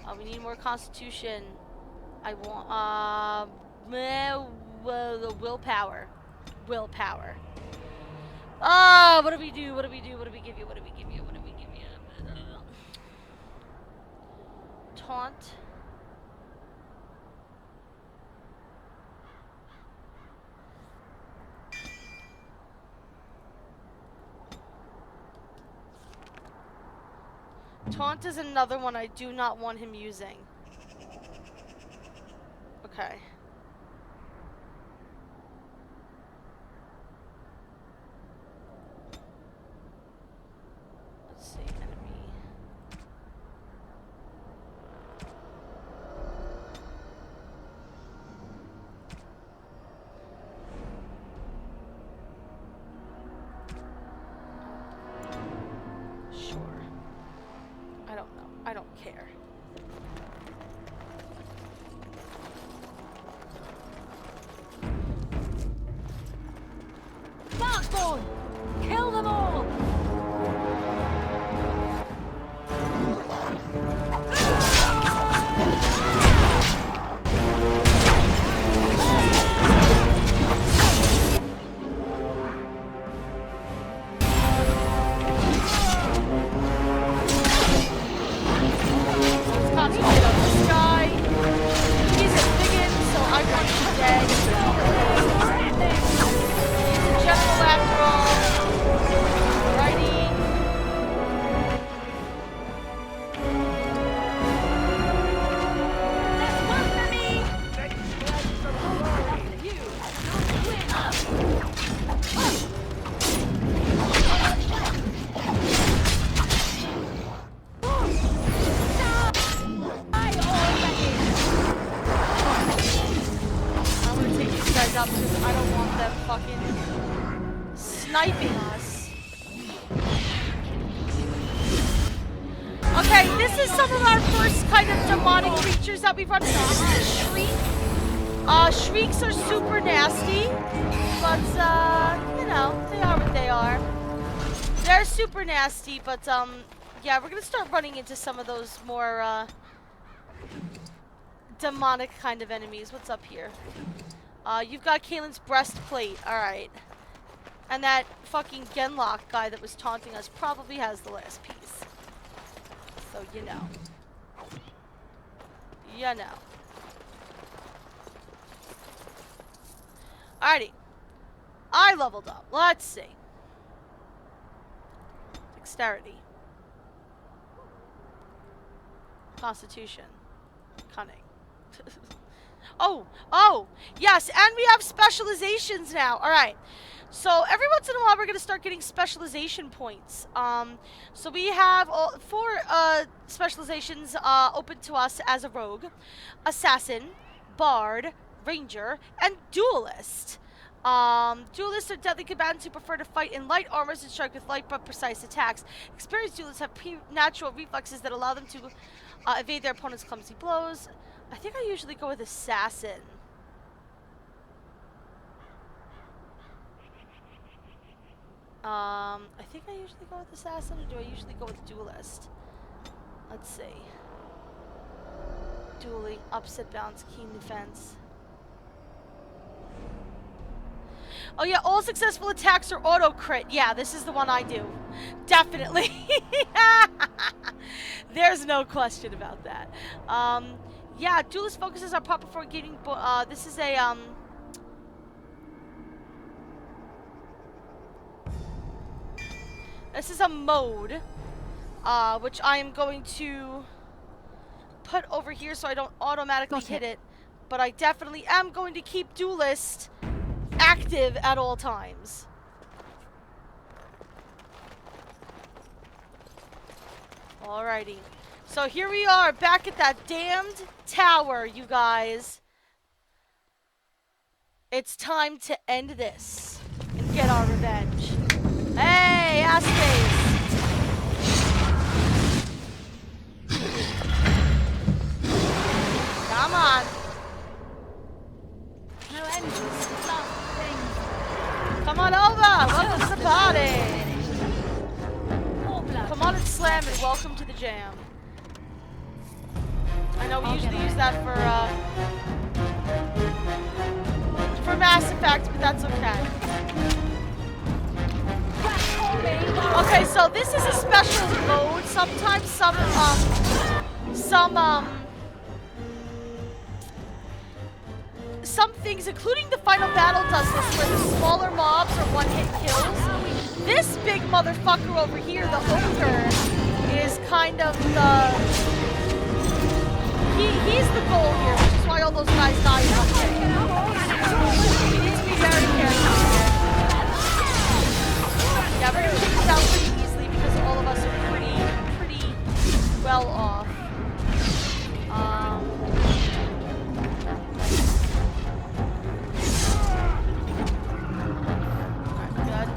Oh, we need more constitution. I want, willpower. Willpower. Oh, what do we do? What do we do? What do we give you? What do we give you? What do we give you? Taunt. Taunt is another one I do not want him using. Okay. Let's see, enemy. Sure. I don't know. I don't care. Darkborn! Kill them all! Okay, this is some of our first kind of demonic creatures that we've run into. This is a shriek. Shrieks are super nasty, but, you know, they are what they are. They're super nasty, but, yeah, we're gonna start running into some of those more, demonic kind of enemies. What's up here? You've got Kaylin's breastplate, alright. And that fucking Genlock guy that was taunting us probably has the last piece. So, you know. You know. Alrighty. I leveled up. Let's see. Dexterity. Constitution. Cunning. Oh, yes, and we have specializations now. Alright. So every once in a while we're gonna start getting specialization points. So we have 4 specializations open to us as a rogue, assassin, bard, ranger, and duelist. Duelists are deadly combatants who prefer to fight in light armors and strike with light but precise attacks. Experienced duelists have natural reflexes that allow them to evade their opponent's clumsy blows. I think I usually go with assassin. I think I usually go with assassin, or do I usually go with duelist? Let's see. Dueling, upset bounce, keen defense. Oh yeah, all successful attacks are auto crit. Yeah, this is the one I do. Definitely. There's no question about that. Yeah, duelist focuses are pop before gaining. This is a This is a mode, which I am going to put over here so I don't automatically hit it. But I definitely am going to keep duelist active at all times. Alrighty. So here we are, back at that damned tower, you guys. It's time to end this and get our revenge. Hey, ass face. Come on. No engines. Come on over. Welcome to the party. Come on and slam it. Welcome to the jam. I know we usually use that for Mass Effect, but that's okay. Okay, so this is a special mode. Sometimes some things, including the final battle, does this, where the smaller mobs are one-hit kills. This big motherfucker over here, the ogre, is kind of the... He's the goal here, which is why all those guys die in one hit. We need to be very careful. Yeah, we're gonna take this out pretty easily because all of us are pretty well off. Alright,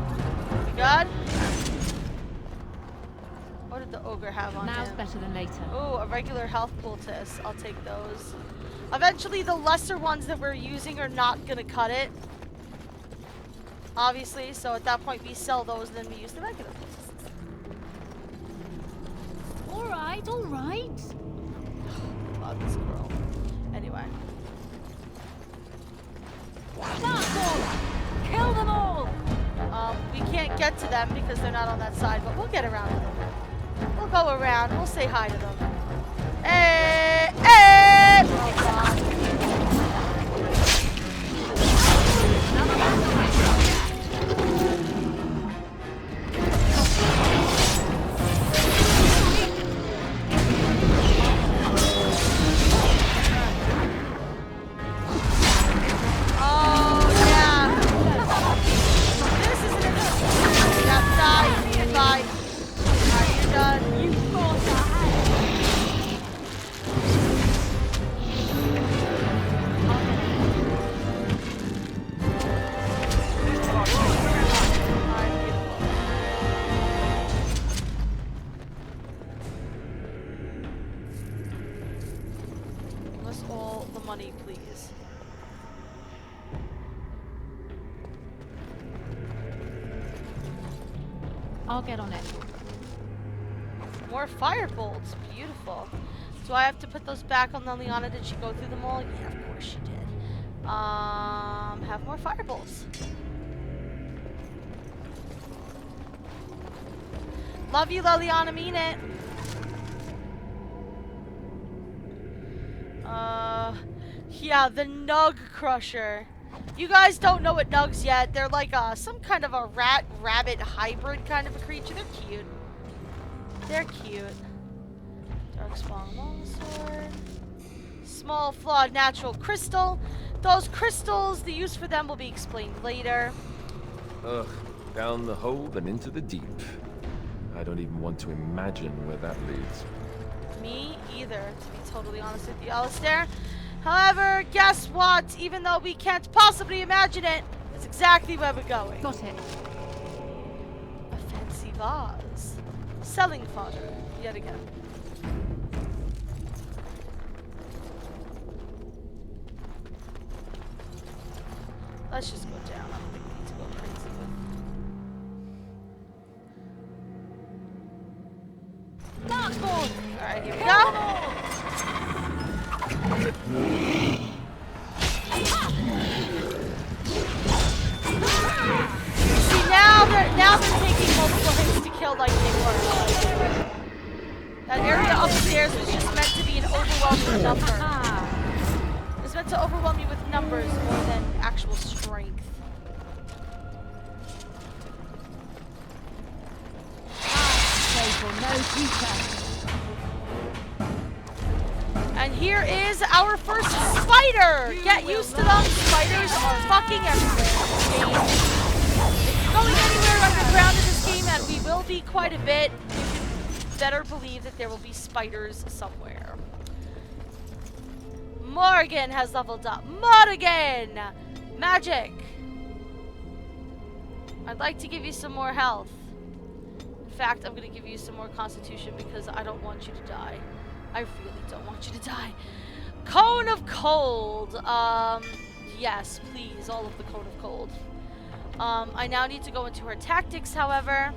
we good? What did the ogre have on him? Now's better than later. Ooh, a regular health poultice. I'll take those. Eventually, the lesser ones that we're using are not gonna cut it. Obviously, so at that point we sell those and then we use the regular poultices. Alright, alright. Oh, this girl. Anyway. Kill them all! We can't get to them because they're not on that side, but we'll get around to them. We'll go around. We'll say hi to them. Hey! Hey! Oh, God. us all the money, please. I'll get on it. More fire bolts. Beautiful. Do I have to put those back on Liliana? Did she go through them all? Yeah, of course she did. Have more fire bolts. Love you, Liliana. Mean it. Yeah, the Nug Crusher. You guys don't know what Nugs yet. They're like some kind of a rat-rabbit hybrid kind of a creature. They're cute. They're cute. Darkspawn longsword. Small flawed natural crystal. Those crystals, the use for them will be explained later. Ugh, down the hold and into the deep. I don't even want to imagine where that leads. Me either, to be totally honest with you, Alistair. However, guess what? Even though we can't possibly imagine it, it's exactly where we're going. Got it. A fancy vase. Selling fodder, yet again. Let's just go down. I don't think we need to go crazy with... Darkspawn! Alright, here we go. See, now they're taking multiple hits to kill like they were. That area upstairs was just meant to be an overwhelming number. It's meant to overwhelm you with numbers more than actual strength. No future. And here is our first spider! Get used to them. Spiders are fucking everywhere in this game. If you're going anywhere underground in this game, and we will be quite a bit, you better believe that there will be spiders somewhere. Morgan has leveled up. Morgan! Magic! I'd like to give you some more health. In fact, I'm going to give you some more constitution because I don't want you to die. I really don't want you to die. Cone of Cold. Yes, please, all of the Cone of Cold. I now need to go into her tactics, however.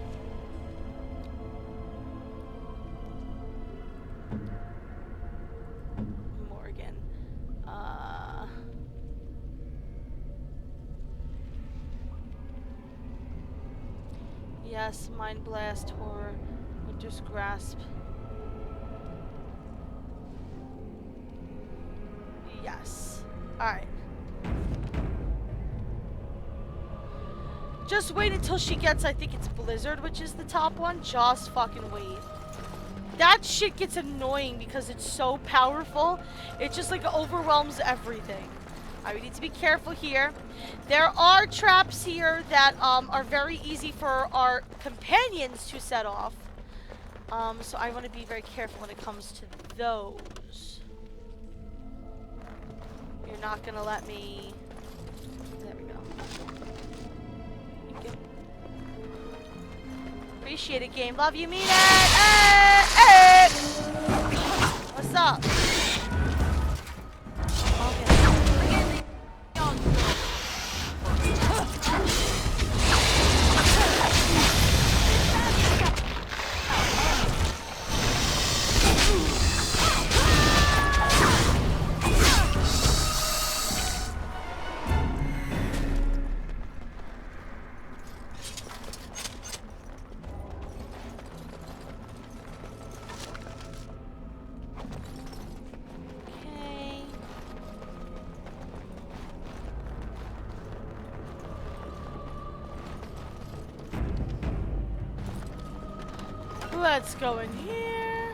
Morgan. Yes, Mind Blast, Horror, Winter's Grasp. Yes. Alright. Just wait until she gets, I think it's Blizzard, which is the top one. Just fucking wait. That shit gets annoying because it's so powerful. It just like overwhelms everything. Alright, we need to be careful here. There are traps here that are very easy for our companions to set off. So I want to be very careful when it comes to those. You're not gonna let me... There we go. Thank you. Appreciate it, game. Love you, mean it! Hey! Hey! What's up? Okay. Let's go in here.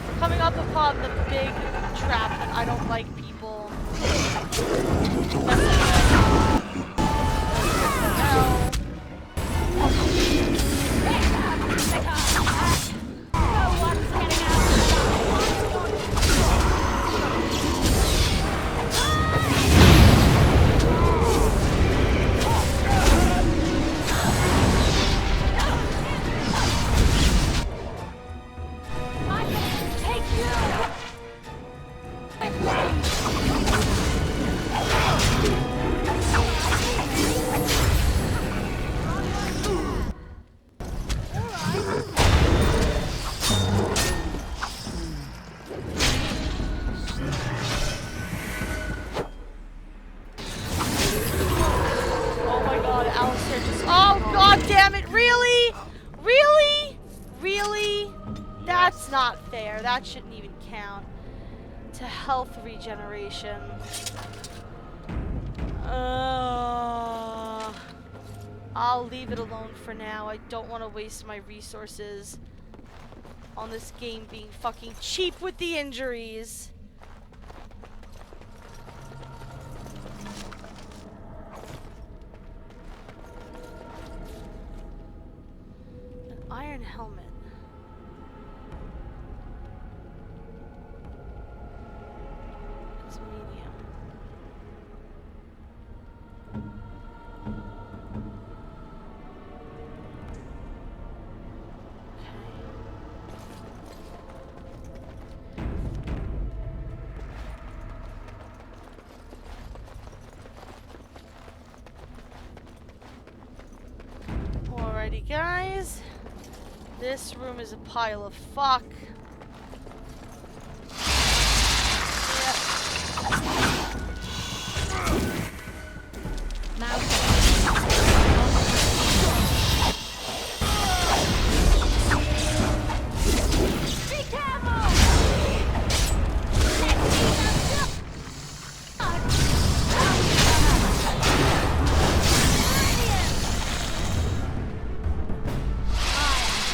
We're coming up upon the big trap that I don't like people messing with. Take you! That's not fair. That shouldn't even count. To health regeneration. I'll leave it alone for now. I don't want to waste my resources on this game being fucking cheap with the injuries. An iron helmet. It's medium. Alrighty, guys. This room is a pile of fuck.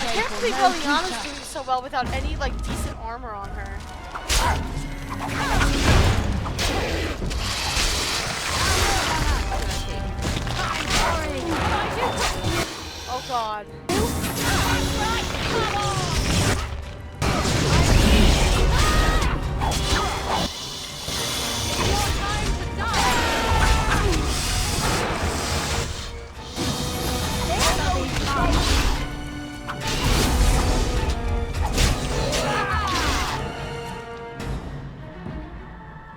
I can't believe Liliana's doing so well without any, like, decent armor on her. Oh god.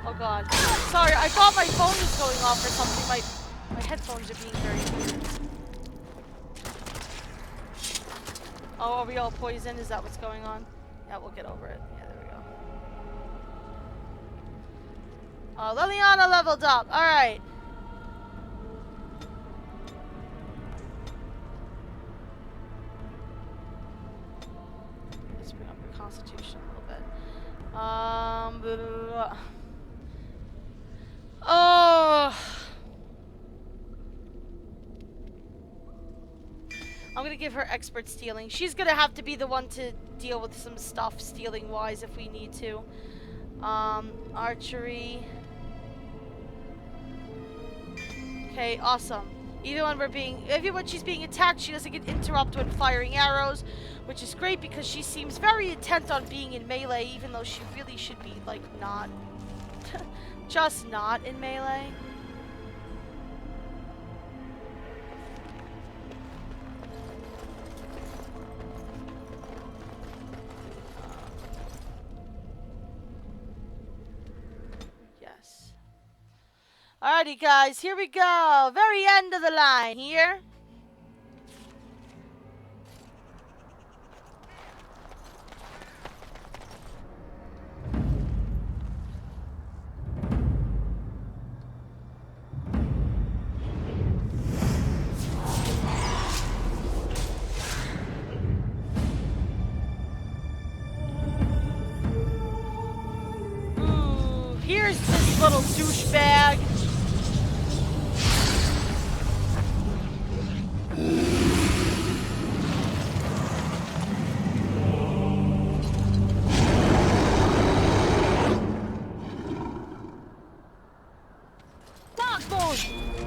Oh god. Sorry, I thought my phone was going off or something. My headphones are being very weird. Oh, are we all poisoned? Is that what's going on? Yeah, we'll get over it. Yeah, there we go. Oh, Liliana leveled up. Alright. Let's bring up your constitution a little bit. Blah, blah, blah. Oh. I'm gonna give her expert stealing. She's gonna have to be the one to deal with some stuff stealing wise if we need to. Archery. Okay, awesome. Even when she's being attacked, she doesn't get interrupted when firing arrows, which is great because she seems very intent on being in melee, even though she really should be like not, just not in melee. Yes. Alrighty, guys, here we go. Very end of the line here. Ooh, here's this little douchebag.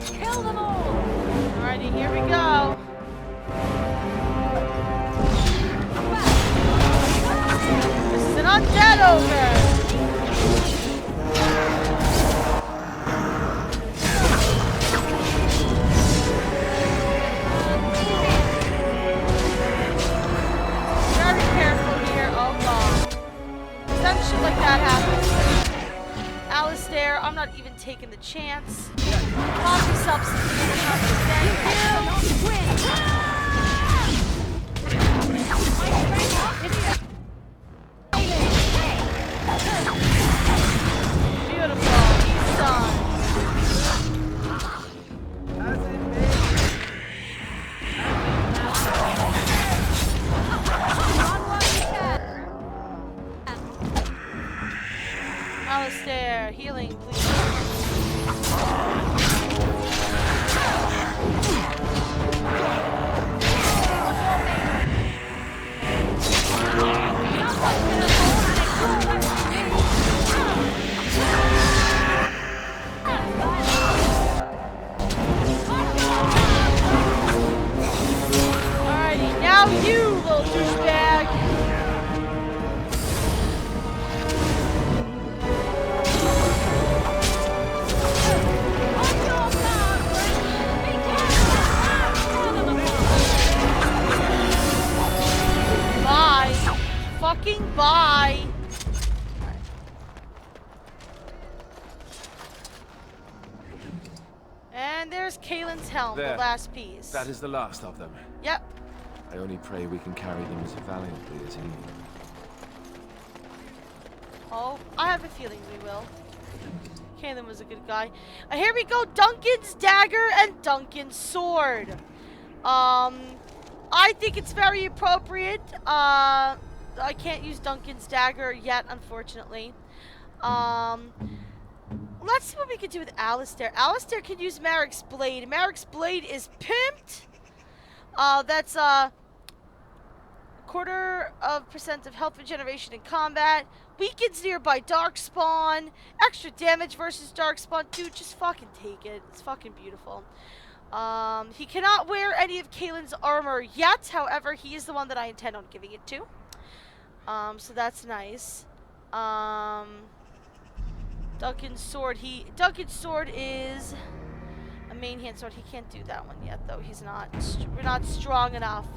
Kill them all! Alrighty, here we go. This is an undead ogre. Very careful here. Oh god. Some shit like that happens. Alistair, I'm not even taking the chance. Coffee substance. Thank you. Beautiful. He's done. Yeah, healing, please. Alrighty, now you, little douchebag. Bye. Fucking bye. And there's Kaylin's helm, There. the last piece. That is the last of them. Yep. I only pray we can carry them as valiantly as he. Oh, I have a feeling we will. Kaylin was a good guy. Here we go, Duncan's dagger and Duncan's sword. I think it's very appropriate. I can't use Duncan's dagger yet, unfortunately. Let's see what we can do with Alistair. Alistair can use Merrick's blade. Merrick's blade is pimped. That's %quarter of health regeneration in combat. Weakens nearby darkspawn. Extra damage versus darkspawn. Dude, just fucking take it. It's fucking beautiful. He cannot wear any of Kaylin's armor yet. However, he is the one that I intend on giving it to. So that's nice. Duncan's sword. Duncan's sword is a main hand sword. He can't do that one yet, though. He's not. We're not strong enough.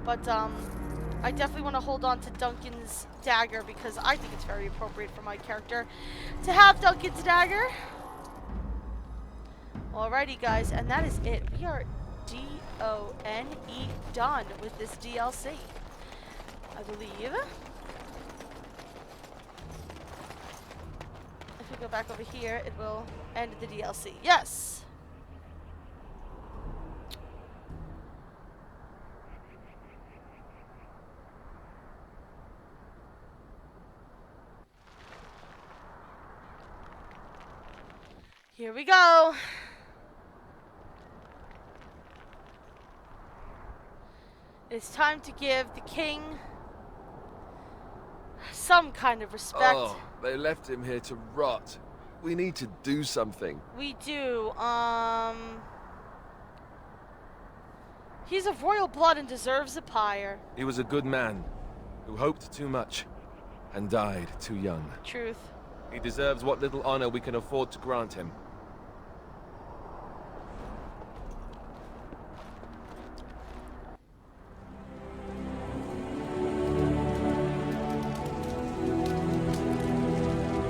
But I definitely want to hold on to Duncan's dagger because I think it's very appropriate for my character to have Duncan's dagger. Alrighty, guys, and that is it. We are D-O-N-E done with this DLC, I believe. If we go back over here, it will end the DLC. Yes! Here we go. It's time to give the king some kind of respect. Oh, they left him here to rot. We need to do something. We do. He's of royal blood and deserves a pyre. He was a good man who hoped too much and died too young. Truth. He deserves what little honor we can afford to grant him.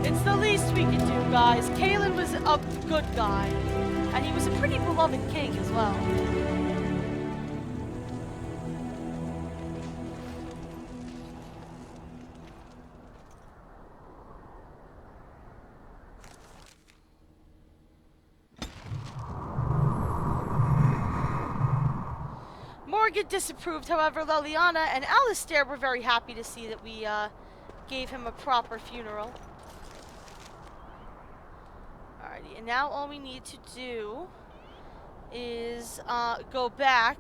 It's the least we can do, guys. Kaylin was a good guy, and he was a pretty beloved king as well. Morgan disapproved, however. Leliana and Alistair were very happy to see that we gave him a proper funeral. Alrighty, and now all we need to do is go back.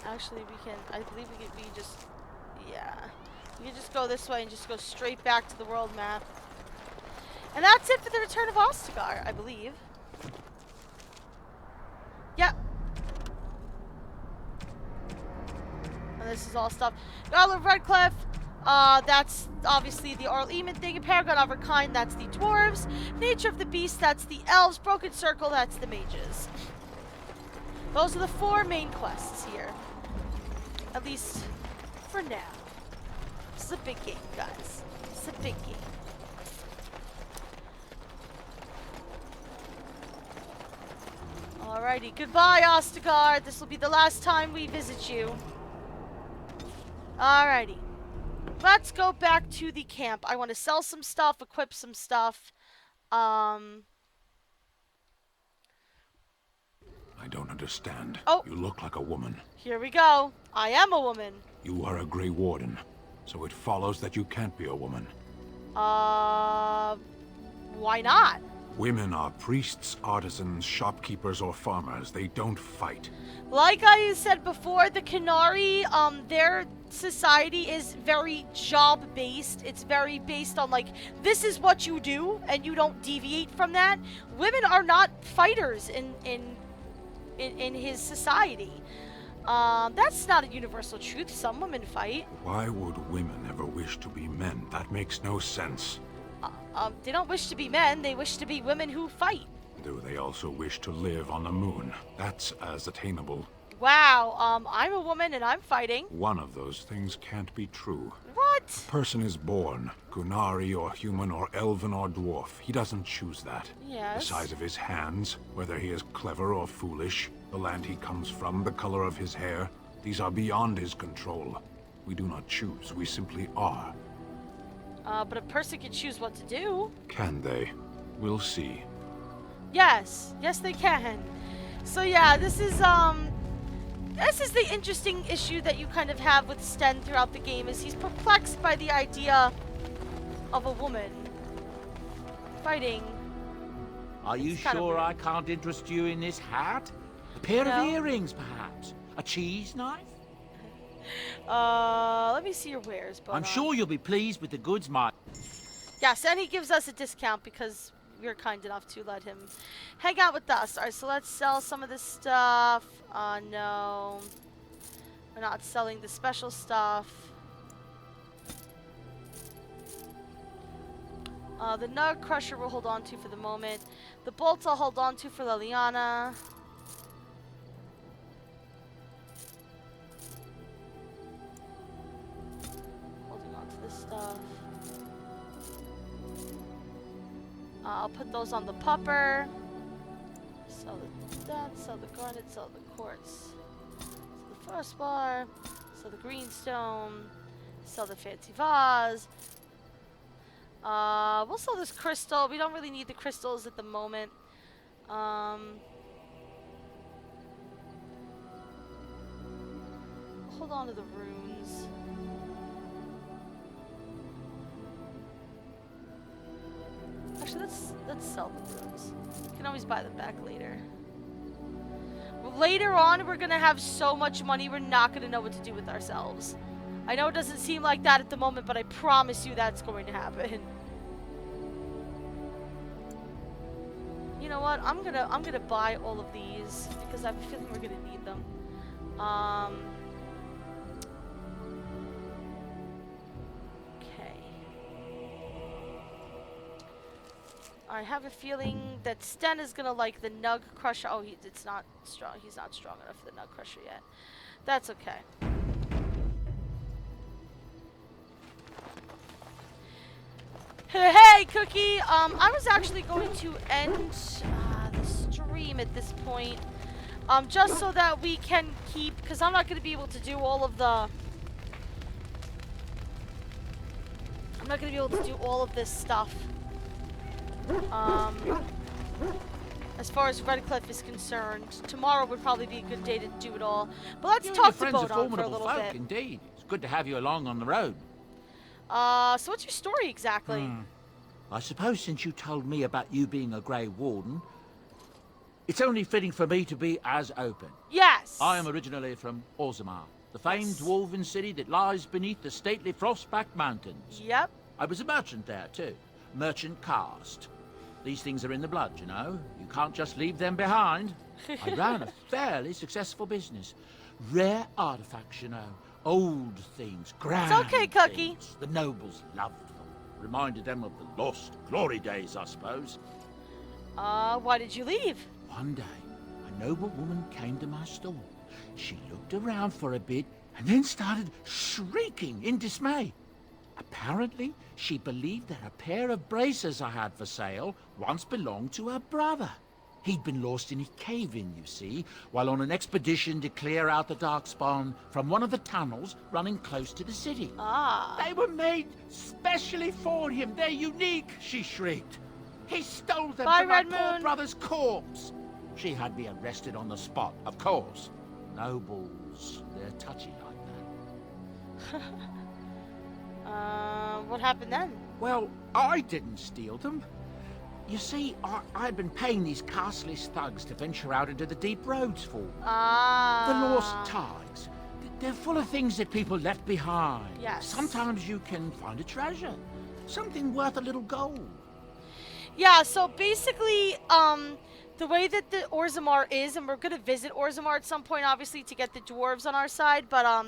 Actually, we can, I believe we can just go this way and just go straight back to the world map. And that's it for the return of Ostagar, I believe. Yep. And this is all stuff. Goblet of Redcliffe. That's obviously the Arl Eamon thing. Paragon of her kind, that's the dwarves. Nature of the beast, that's the elves. Broken Circle, that's the mages. Those are the 4 main quests here. At least for now. This is a big game, guys. It's a big game. Alrighty, goodbye, Ostagar. This will be the last time we visit you. Alrighty. Let's go back to the camp. I want to sell some stuff, equip some stuff. I don't understand. Oh. You look like a woman. Here we go. I am a woman. You are a Grey Warden. So it follows that you can't be a woman. Why not? Women are priests, artisans, shopkeepers, or farmers. They don't fight. Like I said before, the Canary, their society is very job-based. It's very based on, like, this is what you do, and you don't deviate from that. Women are not fighters in his society. That's not a universal truth. Some women fight. Why would women ever wish to be men? That makes no sense. They don't wish to be men. They wish to be women who fight. Do they also wish to live on the moon? That's as attainable. Wow, I'm a woman and I'm fighting. One of those things can't be true. What? A person is born, Gunari or human or elven or dwarf. He doesn't choose that. Yes. The size of his hands, whether he is clever or foolish, the land he comes from, the color of his hair, these are beyond his control. We do not choose, we simply are. But a person can choose what to do. Can they? We'll see. Yes, yes they can. So yeah, this is the interesting issue that you kind of have with Sten throughout the game, is he's perplexed by the idea of a woman fighting. Are you sure I can't interest you in this hat? A pair of earrings, perhaps? A cheese knife? Let me see your wares, but I'm sure you'll be pleased with the goods, yes, and he gives us a discount because we're kind enough to let him hang out with us. Alright, so let's sell some of this stuff. No. We're not selling the special stuff. The Nug Crusher we'll hold on to for the moment. The bolts I'll hold on to for Liliana. Holding on to this stuff. I'll put those on the pupper. Sell that, sell the garnet, sell the quartz. Sell the forest bar. Sell the greenstone. Sell the fancy vase. We'll sell this crystal. We don't really need the crystals at the moment. Hold on to the runes. Actually, let's sell the runes. You can always buy them back later. Later on, we're gonna have so much money, we're not gonna know what to do with ourselves. I know it doesn't seem like that at the moment, but I promise you that's going to happen. You know what? I'm gonna buy all of these because I have a feeling we're gonna need them. Okay. I have a feeling that Sten is gonna like the Nug Crusher. Oh, it's not strong. He's not strong enough for the Nug Crusher yet. That's okay. Hey, Cookie! I was actually going to end the stream at this point. Just so that we can keep... Because I'm not going to be able to do all of the... I'm not going to be able to do all of this stuff. As far as Redcliffe is concerned. Tomorrow would probably be a good day to do it all. But let's talk to Bodon for a little bit. Indeed. It's good to have you along on the road. So what's your story exactly? I suppose since you told me about you being a Grey Warden, it's only fitting for me to be as open. Yes! I am originally from Orzammar, the famed dwarven city that lies beneath the stately Frostback Mountains. Yep. I was a merchant there, too. Merchant caste. These things are in the blood, you know. You can't just leave them behind. I ran a fairly successful business. Rare artifacts, you know. Old things, grand It's okay, Cookie. things. The nobles loved them. Reminded them of the lost glory days, I suppose. Why did you leave? One day, a noble woman came to my store. She looked around for a bit and then started shrieking in dismay. Apparently, she believed that a pair of braces I had for sale once belonged to her brother. He'd been lost in a cave-in, you see, while on an expedition to clear out the Darkspawn from one of the tunnels running close to the city. They were made specially for him. They're unique, she shrieked. He stole them from my poor brother's corpse. She had me arrested on the spot, of course. Nobles, they're touchy like that. What happened then? Well, I didn't steal them. You see, I'd been paying these castless thugs to venture out into the deep roads for me. The lost ties. They're full of things that people left behind. Yes. Sometimes you can find a treasure. Something worth a little gold. Yeah, so basically, the way that the Orzammar is, and we're going to visit Orzammar at some point, obviously, to get the dwarves on our side, but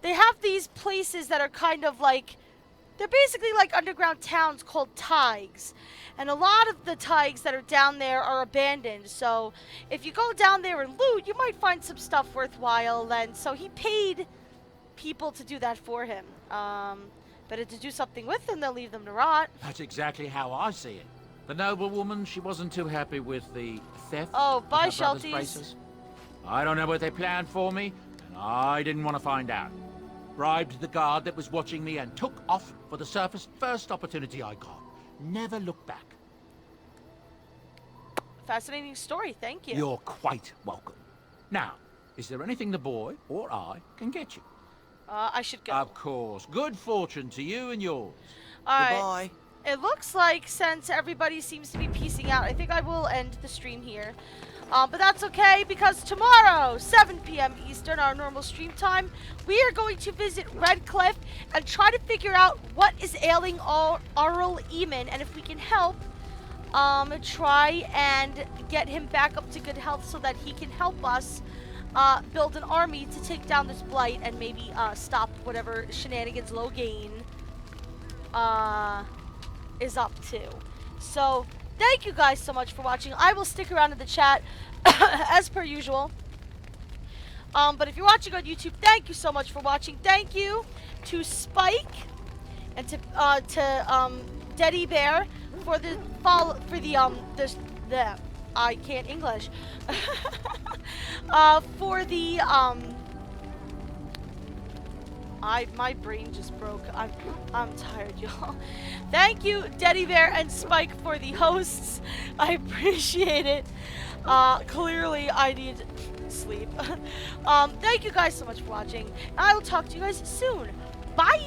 they have these places that are kind of like, they're basically like underground towns called taigs. And a lot of the taigs that are down there are abandoned, so if you go down there and loot, you might find some stuff worthwhile, and so he paid people to do that for him. But to do something with them, they'll leave them to rot. That's exactly how I see it. The noblewoman, she wasn't too happy with the theft of her bye, brother's Shelties. braces. I don't know what they planned for me, and I didn't want to find out. Bribed the guard that was watching me and took off for the surface first opportunity I got. Never looked back. Fascinating story, thank you. You're quite welcome. Now, is there anything the boy or I can get you? I should go. Of course. Good fortune to you and yours. Goodbye. It looks like since everybody seems to be piecing out, I think I will end the stream here. But that's okay, because tomorrow, 7 p.m. Eastern, our normal stream time, we are going to visit Redcliffe and try to figure out what is ailing Arl Eamon, and if we can help, try and get him back up to good health so that he can help us build an army to take down this blight and maybe stop whatever shenanigans Loghain is up to. So thank you guys so much for watching. I will stick around in the chat as per usual. But if you're watching on YouTube, thank you so much for watching. Thank you to Spike and to Teddy Bear for the follow the I can't English. For the my brain just broke. I'm tired, y'all. Thank you, Teddy Bear and Spike, for the hosts. I appreciate it. Clearly I need sleep. Thank you guys so much for watching. I will talk to you guys soon. Bye.